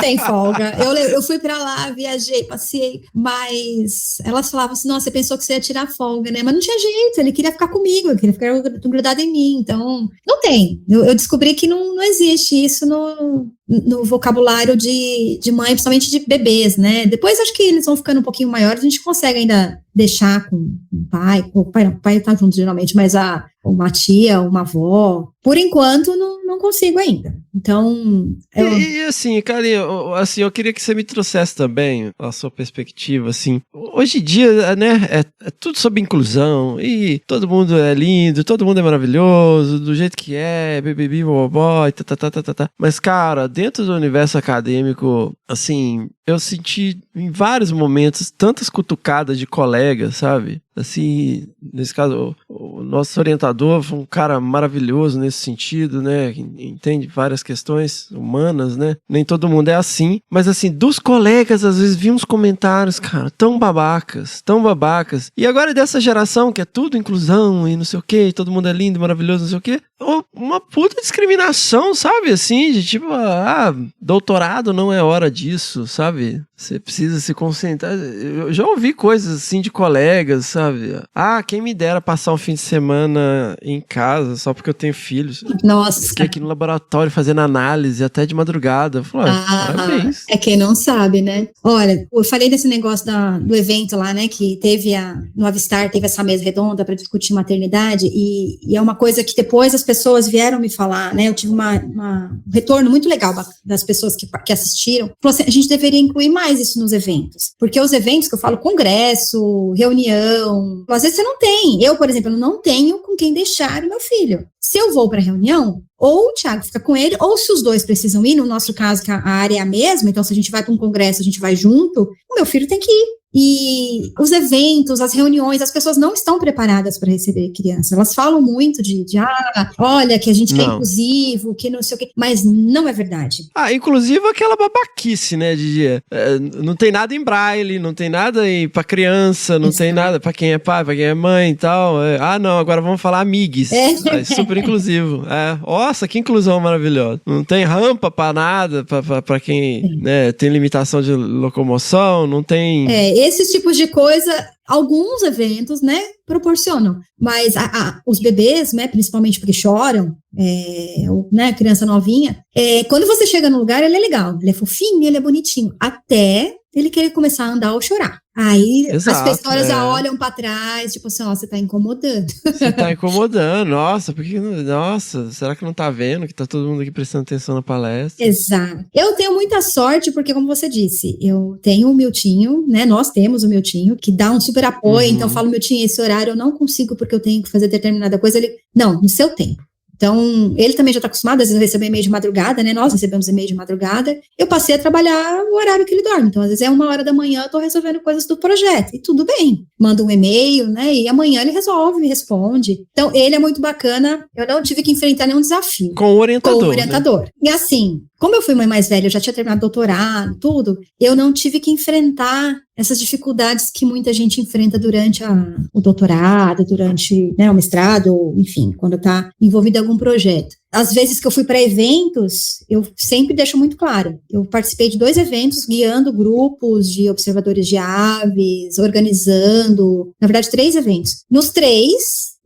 tem folga. Eu fui pra lá, viajei, passei, mas elas falavam assim, nossa, você pensou que você ia tirar folga, né? Mas não tinha jeito, ele queria ficar comigo, ele queria ficar grudado em mim, então não tem. Eu descobri que não existe isso no vocabulário de mãe, principalmente de bebês, né? Depois acho que eles vão ficando um pouquinho maiores, a gente consegue ainda deixar com o pai tá junto geralmente, mas uma tia, uma avó, por enquanto não consigo ainda. Então... E assim, Carlinha, eu queria que você me trouxesse também a sua perspectiva, assim, hoje em dia, né, é tudo sobre inclusão, e todo mundo é lindo, todo mundo é maravilhoso, do jeito que bibibi, bobó, e tá. Mas, cara, dentro do universo acadêmico, assim, eu senti em vários momentos tantas cutucadas de colegas, sabe? Assim, nesse caso, o nosso orientador foi um cara maravilhoso nesse sentido, né? Entende várias questões humanas, né? Nem todo mundo é assim. Mas assim, dos colegas, às vezes, vi uns comentários, cara, tão babacas. E agora dessa geração, que é tudo inclusão e não sei o quê, todo mundo é lindo, maravilhoso, não sei o quê. Uma puta discriminação, sabe? Assim, de tipo, doutorado não é hora disso, sabe? Você precisa se concentrar. Eu já ouvi coisas assim de colegas, sabe? Quem me dera passar um fim de semana em casa só porque eu tenho filhos. Nossa. Fiquei aqui no laboratório fazendo análise até de madrugada. Eu falei, parabéns. É quem não sabe, né? Olha, eu falei desse negócio do evento lá, né? Que teve no Avistar, teve essa mesa redonda para discutir maternidade e é uma coisa que depois as pessoas vieram me falar, né? Eu tive um retorno muito legal das pessoas que assistiram. Falou assim, a gente deveria incluir mais isso nos eventos. Porque os eventos que eu falo, congresso, reunião, às vezes você não tem. Eu, por exemplo, não tenho com quem deixar o meu filho. Se eu vou para a reunião, ou o Thiago fica com ele, ou se os dois precisam ir, no nosso caso, que a área é a mesma, então se a gente vai para um congresso, a gente vai junto, o meu filho tem que ir. E os eventos, as reuniões, as pessoas não estão preparadas para receber criança. Elas falam muito olha, que a gente quer inclusivo, que não sei o quê, mas não é verdade. Inclusive aquela babaquice, né, Didi? Não tem nada em braille, não tem nada para criança, não tem nada para quem é pai, para quem é mãe e tal. Não, agora vamos falar amigues. É super inclusivo. Nossa, que inclusão maravilhosa. Não tem rampa para nada, para quem, né, tem limitação de locomoção, não tem... Esses tipos de coisa alguns eventos, né, proporcionam, mas os bebês, né, principalmente porque choram, né, criança novinha, quando você chega no lugar, ele é legal, ele é fofinho, ele é bonitinho, até ele querer começar a andar ou chorar. Aí Exato, as pessoas já olham pra trás, tipo assim, ó, você tá incomodando. Você tá incomodando, nossa, nossa, será que não tá vendo que tá todo mundo aqui prestando atenção na palestra? Exato. Eu tenho muita sorte porque, como você disse, eu tenho o Miltinho, né, nós temos o Miltinho, que dá um super apoio, então eu falo, Miltinho, esse horário eu não consigo porque eu tenho que fazer determinada coisa, ele, não, no seu tempo. Então, ele também já está acostumado, às vezes, a receber e-mail de madrugada, né? Nós recebemos e-mail de madrugada. Eu passei a trabalhar no horário que ele dorme. Então, às vezes, 1h da manhã, eu estou resolvendo coisas do projeto. E tudo bem. Manda um e-mail, né? E amanhã ele resolve, me responde. Então, ele é muito bacana. Eu não tive que enfrentar nenhum desafio. Com o orientador. Né? E assim, como eu fui mãe mais velha, eu já tinha terminado doutorado, tudo, eu não tive que enfrentar essas dificuldades que muita gente enfrenta durante o doutorado, durante, né, o mestrado, enfim, quando está envolvida em algum projeto. Às vezes que eu fui para eventos, eu sempre deixo muito claro, eu participei de 2 eventos, guiando grupos de observadores de aves, organizando, na verdade 3 eventos. Nos 3,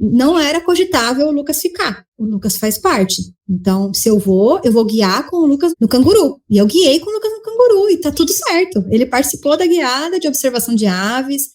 não era cogitável o Lucas ficar. O Lucas faz parte. Então, se eu vou guiar com o Lucas no canguru. E eu guiei com o Lucas no canguru, e tá tudo certo. Ele participou da guiada de observação de aves.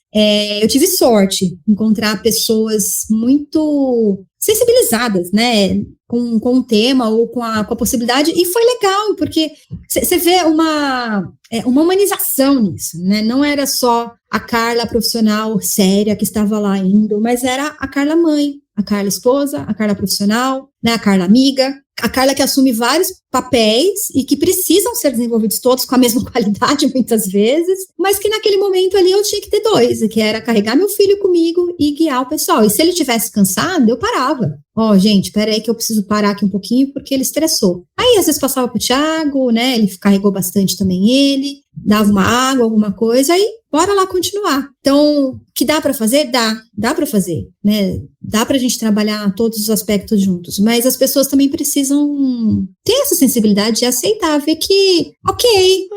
Eu tive sorte de encontrar pessoas muito sensibilizadas, né, com o tema ou com a possibilidade, e foi legal, porque você vê uma humanização nisso, né, não era só a Carla profissional séria que estava lá indo, mas era a Carla mãe, a Carla esposa, a Carla profissional, né, a Carla amiga, a Carla que assume vários papéis e que precisam ser desenvolvidos todos com a mesma qualidade muitas vezes, mas que naquele momento ali eu tinha que ter 2, que era carregar meu filho comigo e guiar o pessoal. E se ele tivesse cansado, eu parava. Gente, peraí que eu preciso parar aqui um pouquinho porque ele estressou. Aí às vezes passava pro Thiago, né, ele carregou bastante também ele, dava uma água, alguma coisa, aí bora lá continuar. Então, que dá para fazer? Dá para fazer, né? Dá pra gente trabalhar todos os aspectos juntos, mas as pessoas também precisam ter essa sensibilidade de aceitar, ver que, ok.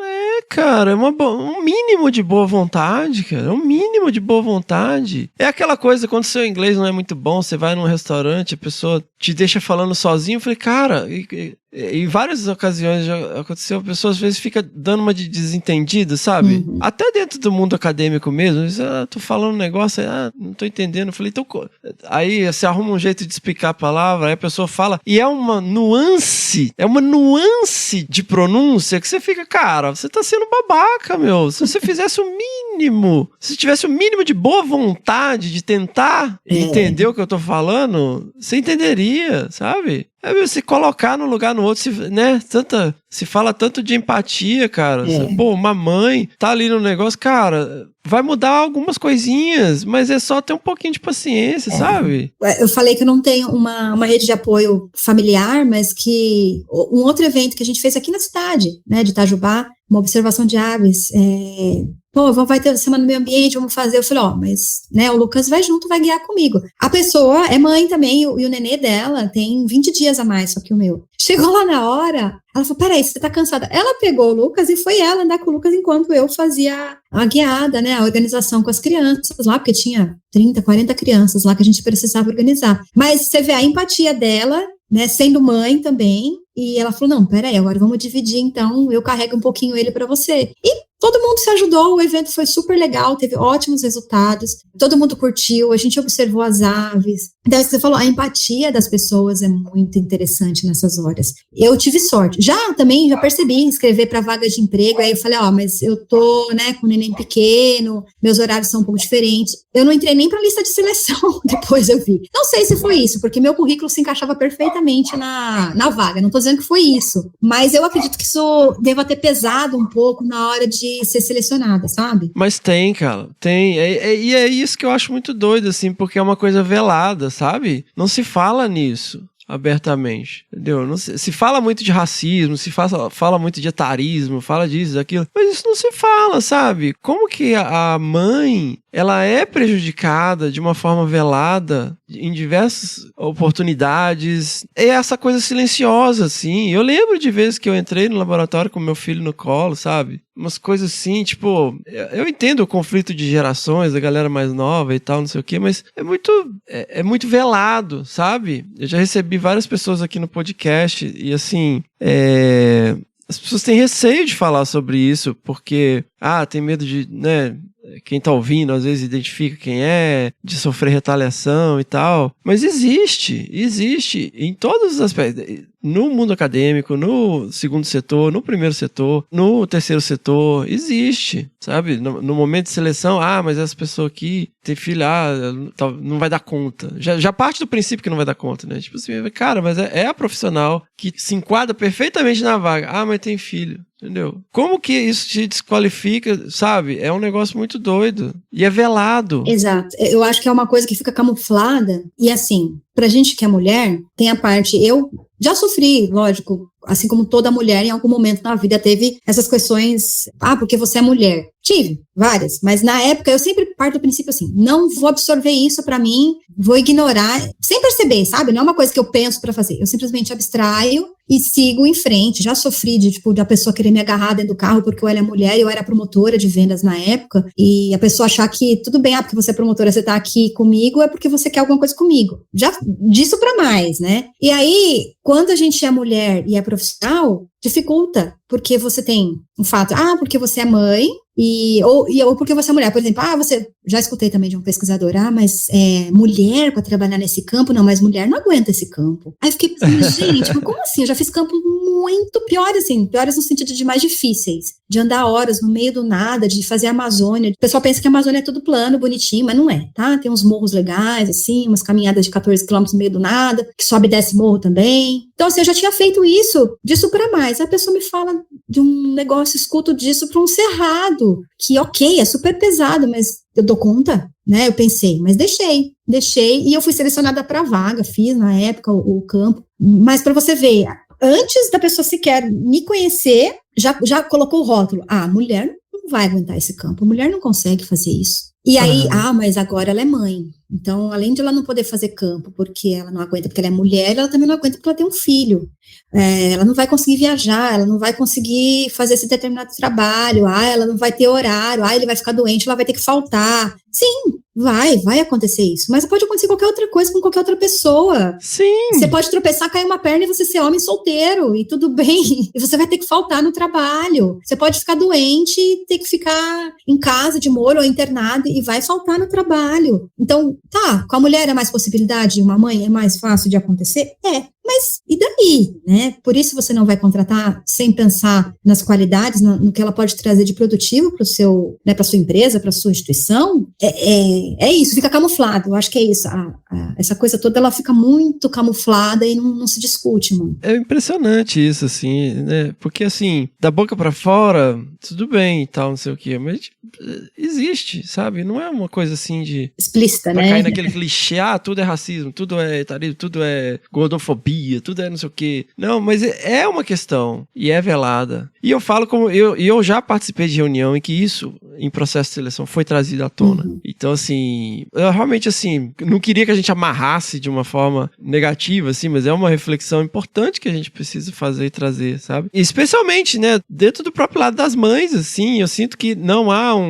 Cara, um mínimo de boa vontade, cara, um mínimo de boa vontade. É aquela coisa, quando seu inglês não é muito bom, você vai num restaurante, a pessoa te deixa falando sozinho, eu falei, cara, em várias ocasiões já aconteceu, a pessoa às vezes fica dando uma de desentendida, sabe? Até dentro do mundo acadêmico mesmo, tô falando um negócio, não tô entendendo, eu falei, então, aí você arruma um jeito de explicar a palavra, aí a pessoa fala, e é uma nuance de pronúncia que você fica, cara, você tá sendo babaca, meu, se você fizesse o mínimo, se tivesse o mínimo de boa vontade de tentar entender o que eu tô falando, você entenderia, sabe? Se colocar num lugar no outro, né? Se fala tanto de empatia, cara. Pô, uma mãe tá ali no negócio, cara, vai mudar algumas coisinhas, mas é só ter um pouquinho de paciência, sabe? Eu falei que eu não tenho uma rede de apoio familiar, mas que um outro evento que a gente fez aqui na cidade, né, de Itajubá, uma observação de aves, vai ter semana do meio ambiente, vamos fazer. Eu falei, mas, né, o Lucas vai junto, vai guiar comigo. A pessoa é mãe também, e o nenê dela tem 20 dias a mais só que o meu. Chegou lá na hora, ela falou, peraí, você tá cansada? Ela pegou o Lucas e foi ela andar com o Lucas enquanto eu fazia a guiada, né, a organização com as crianças lá, porque tinha 30, 40 crianças lá que a gente precisava organizar. Mas você vê a empatia dela, né, sendo mãe também, e ela falou, não, peraí, agora vamos dividir, então eu carrego um pouquinho ele para você. E todo mundo se ajudou, o evento foi super legal, teve ótimos resultados, todo mundo curtiu, a gente observou as aves. Então, é isso que você falou, a empatia das pessoas é muito interessante nessas horas. Eu tive sorte. Já percebi escrever para vagas de emprego, aí eu falei, mas eu tô, né, com um neném pequeno, meus horários são um pouco diferentes. Eu não entrei nem para lista de seleção, depois eu vi. Não sei se foi isso, porque meu currículo se encaixava perfeitamente na vaga, não tô dizendo que foi isso, mas eu acredito que isso deva ter pesado um pouco na hora de ser selecionada, sabe? Mas tem, cara, tem. E é isso que eu acho muito doido, assim, porque é uma coisa velada, sabe? Não se fala nisso abertamente, entendeu? Não se fala muito de racismo, se fala muito de etarismo, fala disso, daquilo, mas isso não se fala, sabe? Como que a mãe, ela é prejudicada de uma forma velada em diversas oportunidades. É essa coisa silenciosa, assim. Eu lembro de vezes que eu entrei no laboratório com meu filho no colo, sabe? Umas coisas assim, tipo... Eu entendo o conflito de gerações, da galera mais nova e tal, não sei o quê, mas é muito velado, sabe? Eu já recebi várias pessoas aqui no podcast e, assim... As pessoas têm receio de falar sobre isso, porque, tem medo de, né, quem tá ouvindo às vezes identifica quem é, de sofrer retaliação e tal. Mas existe em todos os aspectos. No mundo acadêmico, no segundo setor, no primeiro setor, no terceiro setor, existe, sabe? No momento de seleção, mas essa pessoa aqui tem filho, não vai dar conta. Já parte do princípio que não vai dar conta, né? Tipo assim, cara, mas é a profissional que se enquadra perfeitamente na vaga. Mas tem filho. Entendeu? Como que isso te desqualifica, sabe? É um negócio muito doido. E é velado. Exato. Eu acho que é uma coisa que fica camuflada. E assim, pra gente que é mulher, tem a parte... Eu já sofri, lógico, assim como toda mulher, em algum momento na vida teve essas questões... porque você é mulher. Tive, várias. Mas na época, eu sempre parto do princípio assim, não vou absorver isso pra mim, vou ignorar, sem perceber, sabe? Não é uma coisa que eu penso pra fazer. Eu simplesmente abstraio e sigo em frente. Já sofri de a pessoa querer me agarrar dentro do carro porque eu era mulher e eu era promotora de vendas na época, e a pessoa achar que tudo bem, porque você é promotora, você tá aqui comigo, é porque você quer alguma coisa comigo. Já disso pra mais, né? E aí, quando a gente é mulher e é profissional, dificulta, porque você tem um fato, porque você é mãe, ou porque você é mulher, por exemplo, você, já escutei também de um pesquisador, mas mulher para trabalhar nesse campo, não, mas mulher não aguenta esse campo. Aí eu fiquei pensando, gente, mas como assim? Eu já fiz campo muito piores, assim, piores no sentido de mais difíceis, de andar horas no meio do nada, de fazer a Amazônia. O pessoal pensa que a Amazônia é tudo plano, bonitinho, mas não é, tá? Tem uns morros legais, assim, umas caminhadas de 14 quilômetros no meio do nada, que sobe e desce morro também. Então, assim, eu já tinha feito isso, disso para mais. Aí a pessoa me fala de um negócio, escuto disso para um cerrado, que ok, é super pesado, mas eu dou conta, né? Eu pensei, mas deixei, e eu fui selecionada para vaga, fiz na época o campo, mas para você ver, antes da pessoa sequer me conhecer, já colocou o rótulo, mulher não vai aguentar esse campo, mulher não consegue fazer isso. E aí, mas agora ela é mãe. Então, além de ela não poder fazer campo porque ela não aguenta, porque ela é mulher, ela também não aguenta porque ela tem um filho. Ela não vai conseguir viajar, ela não vai conseguir fazer esse determinado trabalho, ela não vai ter horário, ele vai ficar doente, ela vai ter que faltar. Sim, vai acontecer isso, mas pode acontecer qualquer outra coisa com qualquer outra pessoa. Sim. Você pode tropeçar, cair uma perna e você ser homem solteiro, e tudo bem, e você vai ter que faltar no trabalho. Você pode ficar doente e ter que ficar em casa de molho ou internado e vai faltar no trabalho. Então, com a mulher é mais possibilidade de uma mãe, é mais fácil de acontecer? Mas e daí, né? Por isso você não vai contratar sem pensar nas qualidades, no que ela pode trazer de produtivo para o seu, né, para sua empresa, para sua instituição. É isso, fica camuflado. Eu acho que é isso. Essa coisa toda, ela fica muito camuflada e não se discute muito. É impressionante isso, assim, né? Porque, assim, da boca para fora, tudo bem e tal, não sei o quê, mas existe, sabe? Não é uma coisa assim de... explícita, pra né? cair naquele clichê, tudo é racismo, tudo é etarismo, tudo é gordofobia, tudo é não sei o quê. Não, mas é uma questão e é velada. E eu falo como... eu já participei de reunião em que isso, em processo de seleção, foi trazido à tona. Então, assim, eu realmente, assim, não queria que a gente amarrasse de uma forma negativa, assim, mas é uma reflexão importante que a gente precisa fazer e trazer, sabe? E especialmente, né, dentro do próprio lado das mães, assim, eu sinto que não há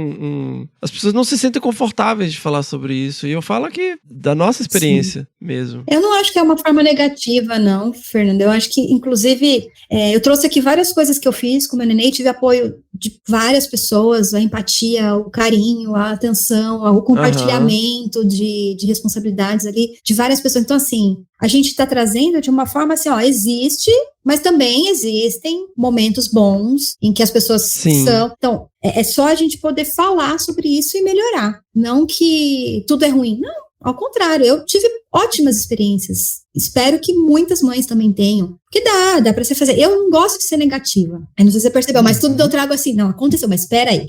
as pessoas não se sentem confortáveis de falar sobre isso. E eu falo aqui da nossa experiência mesmo. Eu não acho que é uma forma negativa, não, Fernando. Eu acho que, inclusive, eu trouxe aqui várias coisas que eu fiz com o meu neném, tive apoio de várias pessoas, a empatia, o carinho, a atenção, o compartilhamento de responsabilidades ali, de várias pessoas. Então, assim, a gente está trazendo de uma forma assim, existe, mas também existem momentos bons em que as pessoas são... Então, é só a gente poder falar sobre isso e melhorar. Não que tudo é ruim. Não, ao contrário, eu tive ótimas experiências. Espero que muitas mães também tenham. Porque dá pra você fazer. Eu não gosto de ser negativa. Aí não sei se você percebeu, mas tudo eu trago assim, não, aconteceu, mas espera aí.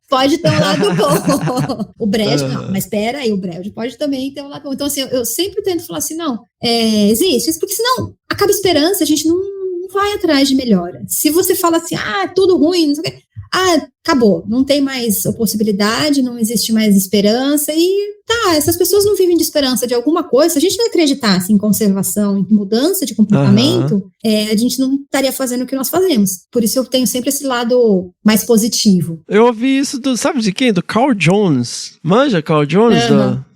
Pode ter um lado bom. O brejo, não, mas espera aí, o brejo pode também ter um lado bom. Então, assim, eu sempre tento falar assim, não, existe, porque senão acaba esperança, a gente não vai atrás de melhora. Se você fala assim, tudo ruim, não sei o quê, acabou, não tem mais possibilidade, não existe mais esperança, e essas pessoas não vivem de esperança de alguma coisa. Se a gente não acreditasse em conservação, em mudança de comportamento, a gente não estaria fazendo o que nós fazemos. Por isso eu tenho sempre esse lado mais positivo. Eu ouvi isso sabe de quem? Do Carl Jones. Manja Carl Jones?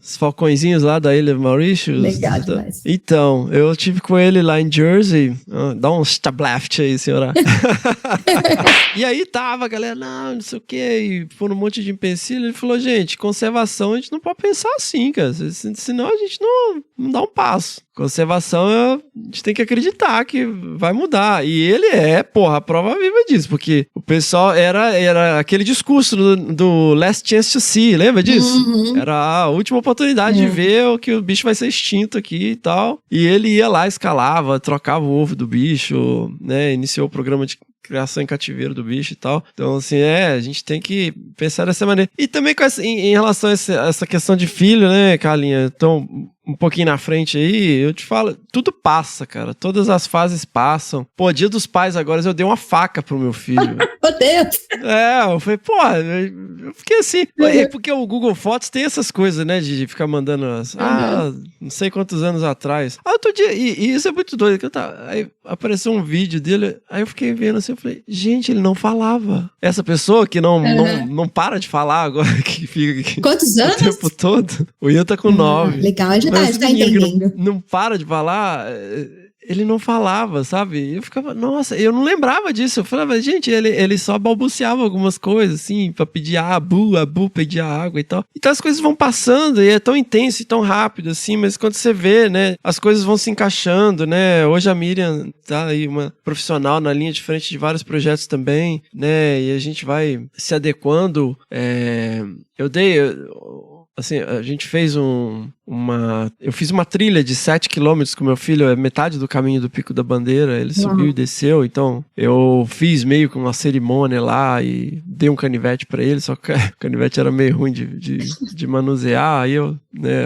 Os falcõezinhos lá da Ilha Mauritius. Legal demais. Então, eu tive com ele lá em Jersey. Dá um stablaft aí, senhora. E aí tava a galera, não sei o que, e por um monte de empecilho. Ele falou, gente, conservação a gente não pode pensar assim, cara. Senão a gente não dá um passo. Conservação, a gente tem que acreditar que vai mudar. E ele a prova viva disso, porque o pessoal era aquele discurso do Last Chance to See, lembra disso? Uhum. Era a última oportunidade de ver que o bicho vai ser extinto aqui e tal. E ele ia lá, escalava, trocava o ovo do bicho, né? Iniciou o programa de criação em cativeiro do bicho e tal. Então, assim, a gente tem que pensar dessa maneira. E também em relação a essa questão de filho, né, Carlinha? Então, um pouquinho na frente aí, eu te falo, tudo passa, cara. Todas as fases passam. Pô, Dia dos Pais agora, eu dei uma faca pro meu filho. Meu Deus! Eu falei, eu fiquei assim. É porque o Google Fotos tem essas coisas, né, de ficar mandando não sei quantos anos atrás. Outro dia, e isso é muito doido, que aí apareceu um vídeo dele, aí eu fiquei vendo assim, eu falei, gente, ele não falava. Essa pessoa que não para de falar agora, que fica aqui quantos anos? O tempo todo. O Ian tá com 9. Legal, já tá entendendo. Não para de falar, ele não falava, sabe? Eu ficava, nossa, eu não lembrava disso. Eu falava, gente, ele só balbuciava algumas coisas, assim, pra pedir abu, pedir água e tal. Então as coisas vão passando e é tão intenso e tão rápido, assim, mas quando você vê, né, as coisas vão se encaixando, né? Hoje a Miriam tá aí, uma profissional na linha de frente de vários projetos também, né? E a gente vai se adequando. Assim, a gente fez eu fiz uma trilha de 7 quilômetros com meu filho, é metade do caminho do Pico da Bandeira, ele subiu e desceu, então eu fiz meio que uma cerimônia lá e dei um canivete pra ele, só que o canivete era meio ruim de manusear, aí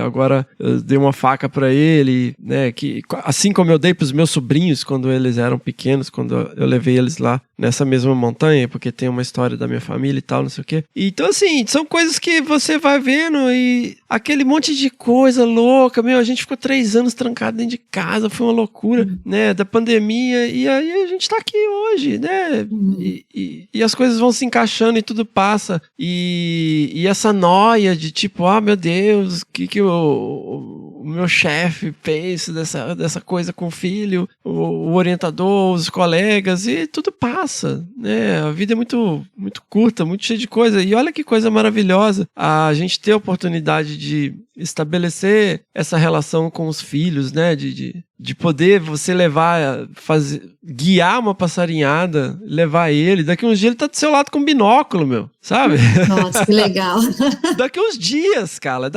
agora eu dei uma faca pra ele, né, que assim como eu dei pros meus sobrinhos quando eles eram pequenos, quando eu levei eles lá nessa mesma montanha, porque tem uma história da minha família e tal, não sei o quê. Então, assim, são coisas que você vai vendo e aquele monte de coisa louca, a gente ficou 3 anos trancado dentro de casa, foi uma loucura, né, da pandemia, e aí a gente tá aqui hoje, né, e as coisas vão se encaixando e tudo passa, e essa noia de tipo, meu Deus, que o meu chefe pensa dessa coisa com o filho, o orientador, os colegas, e tudo passa, né, a vida é muito, muito curta, muito cheia de coisa, e olha que coisa maravilhosa, a gente ter a oportunidade de estabelecer essa relação com os filhos, né, de poder você guiar uma passarinhada, levar ele, daqui uns dias ele tá do seu lado com binóculo, sabe? Nossa, que legal. Daqui uns dias, cara,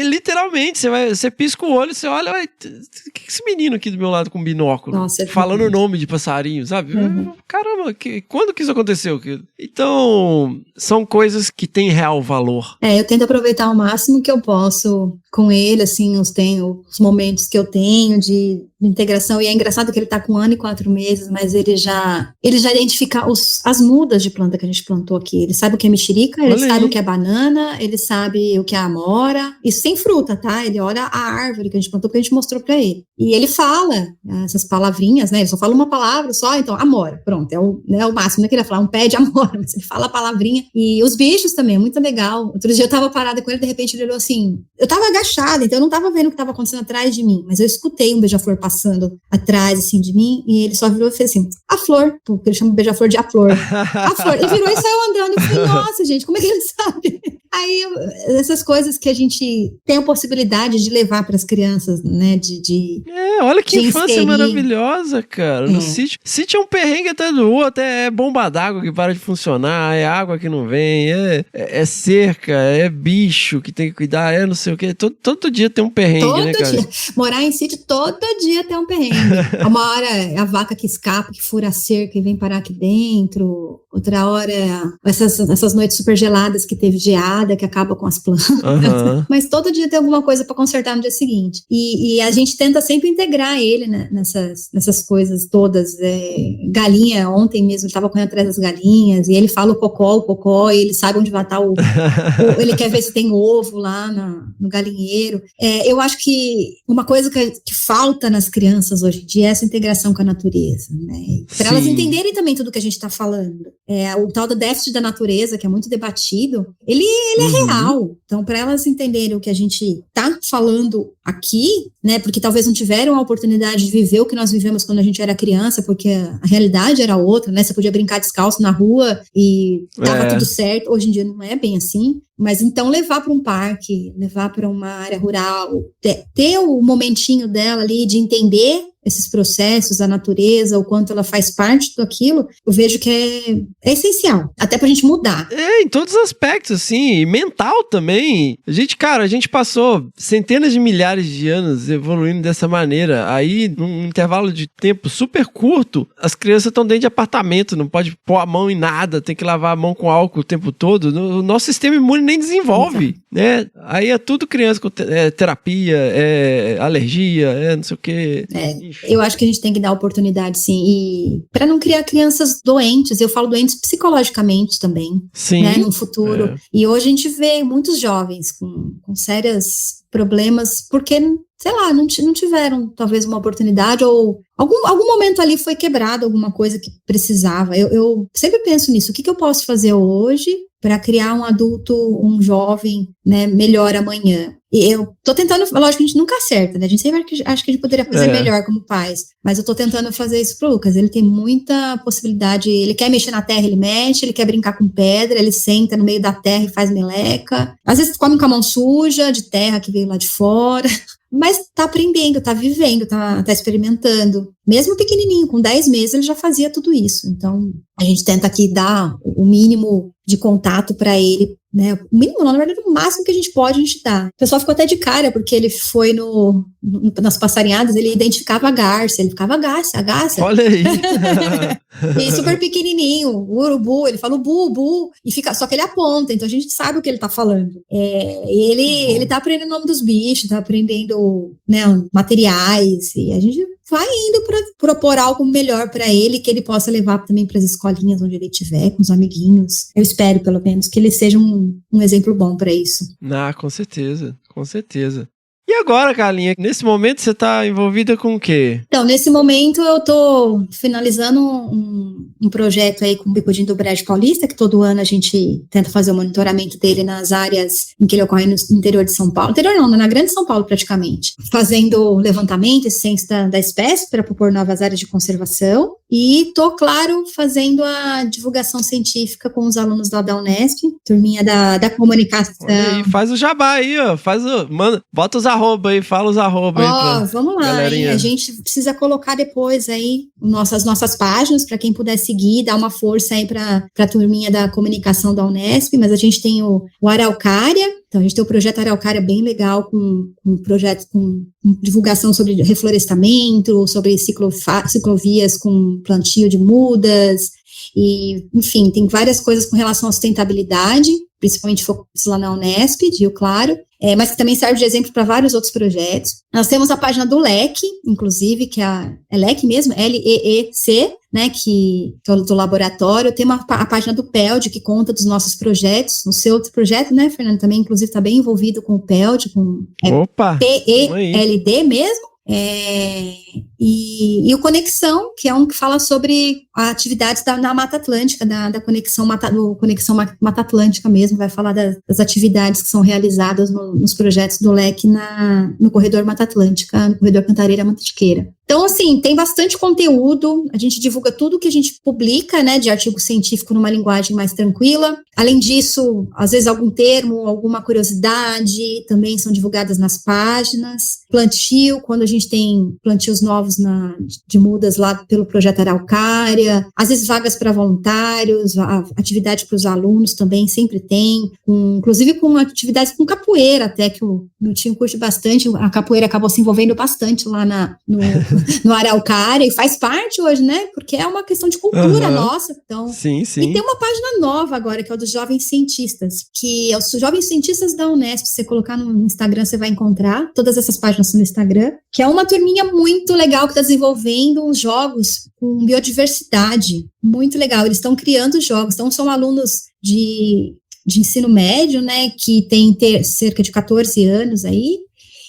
literalmente, você pisca o olho, você olha, o que esse menino aqui do meu lado com binóculo? Nossa, falando o nome de passarinho, sabe? Caramba, quando que isso aconteceu? Então, são coisas que têm real valor. Eu tento aproveitar o máximo que eu posso com ele, assim, os momentos que eu tenho de integração, e é engraçado que ele tá com 1 ano e 4 meses, mas ele já identifica as mudas de planta que a gente plantou aqui, ele sabe o que é mexerica, ele sabe o que é banana, ele sabe o que é amora, isso sem fruta, tá? Ele olha a árvore que a gente plantou, porque a gente mostrou pra ele, e ele fala essas palavrinhas, né, ele só fala uma palavra só, então amora, pronto, é o máximo, não é que ele ia falar um pé de amora, mas ele fala a palavrinha, e os bichos também, é muito legal. Outro dia eu tava parada com ele, de repente ele olhou assim, eu tava agachada, então eu não tava vendo o que tava acontecendo atrás de mim, mas eu escutei um beija-flor passando atrás, assim, de mim, e ele só virou e fez assim, a flor, porque ele chama o beija-flor de a flor, e virou e saiu andando, eu falei, nossa, gente, como é que ele sabe? Aí, essas coisas que a gente tem a possibilidade de levar para as crianças, né, olha que infância maravilhosa, cara, no sítio. Sítio é um perrengue até do outro, é bomba d'água que para de funcionar, é água que não vem, é cerca, é bicho que tem que cuidar, não sei o que, todo dia tem um perrengue, né, cara? Todo dia. Morar em sítio, todo dia tem um perrengue. Uma hora a vaca que escapa, que fura a cerca e vem parar aqui dentro. Outra hora, essas noites super geladas que teve geada, que acaba com as plantas. Aham. Mas todo dia tem alguma coisa para consertar no dia seguinte. E a gente tenta sempre integrar ele, né, nessas coisas todas. Galinha, ontem mesmo, ele estava correndo atrás das galinhas, e ele fala o cocó, e ele sabe onde vai estar ele quer ver se tem ovo lá no galinheiro. Eu acho que uma coisa que falta nas crianças hoje em dia é essa integração com a natureza, né? Para elas entenderem também tudo que a gente está falando. O tal do déficit da natureza, que é muito debatido, ele é real. Então, para elas entenderem o que a gente está falando aqui, né, porque talvez não tiveram a oportunidade de viver o que nós vivemos quando a gente era criança, porque a realidade era outra, né? Você podia brincar descalço na rua e dava tudo certo. Hoje em dia não é bem assim. Mas então levar para um parque, levar para uma área rural, ter o momentinho dela ali de entender esses processos, a natureza, o quanto ela faz parte daquilo, eu vejo que é essencial, até pra gente mudar. Em todos os aspectos, assim, e mental também. A gente passou centenas de milhares de anos evoluindo dessa maneira. Aí, num intervalo de tempo super curto, as crianças estão dentro de apartamento, não pode pôr a mão em nada, tem que lavar a mão com álcool o tempo todo. O nosso sistema imune nem desenvolve, né? Aí é tudo criança com terapia, alergia, não sei o quê. Eu acho que a gente tem que dar oportunidade, sim, e para não criar crianças doentes, eu falo doentes psicologicamente também, sim, né, no futuro. E hoje a gente vê muitos jovens com sérios problemas, porque, sei lá, não tiveram talvez uma oportunidade, ou algum momento ali foi quebrado, alguma coisa que precisava. Eu sempre penso nisso, o que eu posso fazer hoje para criar um adulto, um jovem, né, melhor amanhã. E eu tô tentando, lógico que a gente nunca acerta, né? A gente sempre acha que a gente poderia fazer melhor como pais, mas eu tô tentando fazer isso pro Lucas. Ele tem muita possibilidade, ele quer mexer na terra, ele mexe, ele quer brincar com pedra, ele senta no meio da terra e faz meleca. Às vezes come com a mão suja, de terra que veio lá de fora. Mas tá aprendendo, tá vivendo, tá experimentando. Mesmo pequenininho, com 10 meses, ele já fazia tudo isso. Então, a gente tenta aqui dar o mínimo de contato para ele, né? O mínimo, não, na verdade, o máximo que a gente pode, a gente dá. O pessoal ficou até de cara, porque ele foi nas passarinhadas, ele identificava a garça, ele ficava a garça. Olha aí. E super pequenininho, o urubu, ele fala o bu, e fica, só que ele aponta, então a gente sabe o que ele tá falando. Ele tá aprendendo o nome dos bichos, tá aprendendo, né, materiais, e a gente vai indo para propor algo melhor para ele, que ele possa levar também para as escolinhas onde ele estiver, com os amiguinhos. Eu espero, pelo menos, que ele seja um exemplo bom para isso. Com certeza, com certeza. E agora, Carlinha, nesse momento você está envolvida com o quê? Então, nesse momento eu estou finalizando um projeto aí com o Bicudinho do Brejo Paulista, que todo ano a gente tenta fazer o monitoramento dele nas áreas em que ele ocorre no interior de São Paulo. Interior não, na grande São Paulo praticamente. Fazendo levantamento e censo da espécie para propor novas áreas de conservação. E estou, claro, fazendo a divulgação científica com os alunos lá da Unesp, turminha da comunicação. Olha aí, faz o jabá aí, ó. Bota os arroba aí, fala os arroba aí. Vamos lá, a gente precisa colocar depois aí as nossas páginas, para quem puder seguir, dar uma força aí para a turminha da comunicação da Unesp, mas a gente tem o Araucária. Então, a gente tem o projeto Araucária bem legal, com um projeto com divulgação sobre reflorestamento, sobre ciclovias com plantio de mudas, e, enfim, tem várias coisas com relação à sustentabilidade, principalmente focados lá na Unesp, de Rio Claro, mas que também serve de exemplo para vários outros projetos. Nós temos a página do LEC, inclusive, que é LEC mesmo, LEEC, né, que é do laboratório. Tem a página do PELD, que conta dos nossos projetos. O seu outro projeto, né, Fernando, também, inclusive, está bem envolvido com o PELD, com PELD mesmo. E o Conexão, que é um que fala sobre atividades na Mata Atlântica, da Conexão Mata Atlântica mesmo, vai falar das atividades que são realizadas nos projetos do LEC no corredor Mata Atlântica, no corredor Cantareira Mantiqueira. Então, assim, tem bastante conteúdo, a gente divulga tudo que a gente publica, né, de artigo científico numa linguagem mais tranquila. Além disso, às vezes algum termo, alguma curiosidade, também são divulgadas nas páginas. Plantio, quando a gente tem plantios novos jogos de mudas lá pelo Projeto Araucária, às vezes vagas para voluntários, atividade para os alunos também sempre tem, inclusive com atividades com capoeira até, que o meu tio curte bastante, a capoeira acabou se envolvendo bastante lá no Araucária, e faz parte hoje, né, porque é uma questão de cultura nossa, então... Sim. E tem uma página nova agora, que é o dos Jovens Cientistas, que é os Jovens Cientistas da Unesp. Se você colocar no Instagram, você vai encontrar, todas essas páginas são no Instagram, que é uma turminha muito legal que está desenvolvendo uns jogos com biodiversidade, muito legal, eles estão criando jogos, então são alunos de ensino médio, né, que tem cerca de 14 anos aí,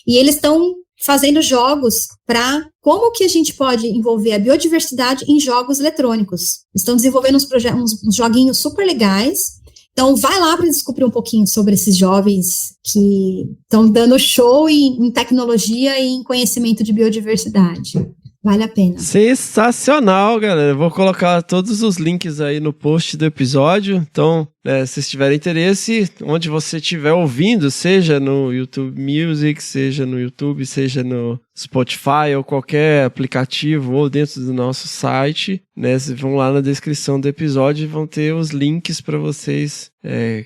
e eles estão fazendo jogos para como que a gente pode envolver a biodiversidade em jogos eletrônicos. Estão desenvolvendo uns joguinhos super legais. Então, vai lá para descobrir um pouquinho sobre esses jovens que estão dando show em tecnologia e em conhecimento de biodiversidade. Vale a pena. Sensacional, galera. Eu vou colocar todos os links aí no post do episódio. Então, se vocês tiverem interesse, onde você estiver ouvindo, seja no YouTube Music, seja no YouTube, seja no Spotify ou qualquer aplicativo ou dentro do nosso site, né? Vocês vão lá na descrição do episódio e vão ter os links para vocês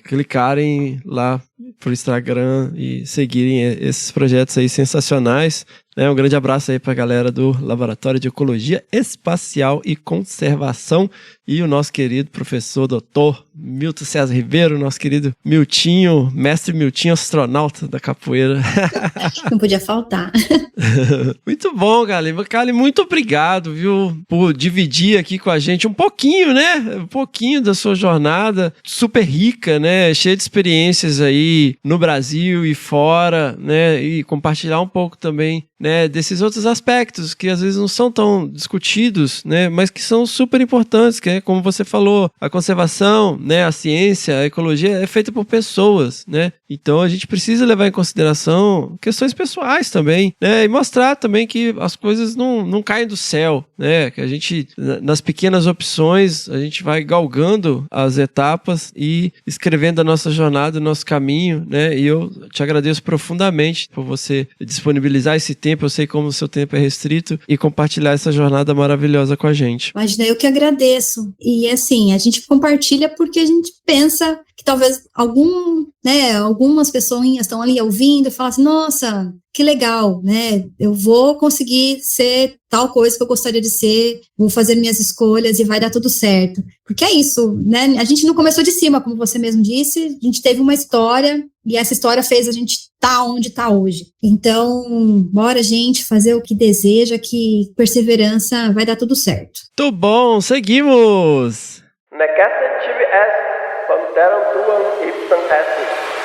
clicarem lá pro Instagram e seguirem esses projetos aí sensacionais. Um grande abraço aí pra galera do Laboratório de Ecologia Espacial e Conservação e o nosso querido professor doutor Milton César Ribeiro, nosso querido Miltinho, mestre Miltinho, astronauta da capoeira. Não podia faltar. Muito bom, galera. Kali, muito obrigado, viu, por dividir aqui com a gente um pouquinho, né? Um pouquinho da sua jornada super rica, né? Cheia de experiências aí no Brasil e fora, né? E compartilhar um pouco também, né, desses outros aspectos que às vezes não são tão discutidos, né, mas que são super importantes, que é como você falou, a conservação, né, a ciência, a ecologia é feita por pessoas, né, então a gente precisa levar em consideração questões pessoais também, né, e mostrar também que as coisas não caem do céu, né, que a gente, nas pequenas opções, a gente vai galgando as etapas e escrevendo a nossa jornada, o nosso caminho, né, e eu te agradeço profundamente por você disponibilizar esse tempo. Eu sei como o seu tempo é restrito e compartilhar essa jornada maravilhosa com a gente. Imagina, eu que agradeço. E assim, a gente compartilha porque a gente pensa que talvez algumas pessoinhas estão ali ouvindo e falam assim, nossa, que legal, né? Eu vou conseguir ser tal coisa que eu gostaria de ser, vou fazer minhas escolhas e vai dar tudo certo. Porque é isso, né? A gente não começou de cima, como você mesmo disse, a gente teve uma história e essa história fez a gente estar onde está hoje. Então, bora, gente, fazer o que deseja, que perseverança vai dar tudo certo. Muito bom, seguimos! Necesse tibi est, panteram tuam ipsam est.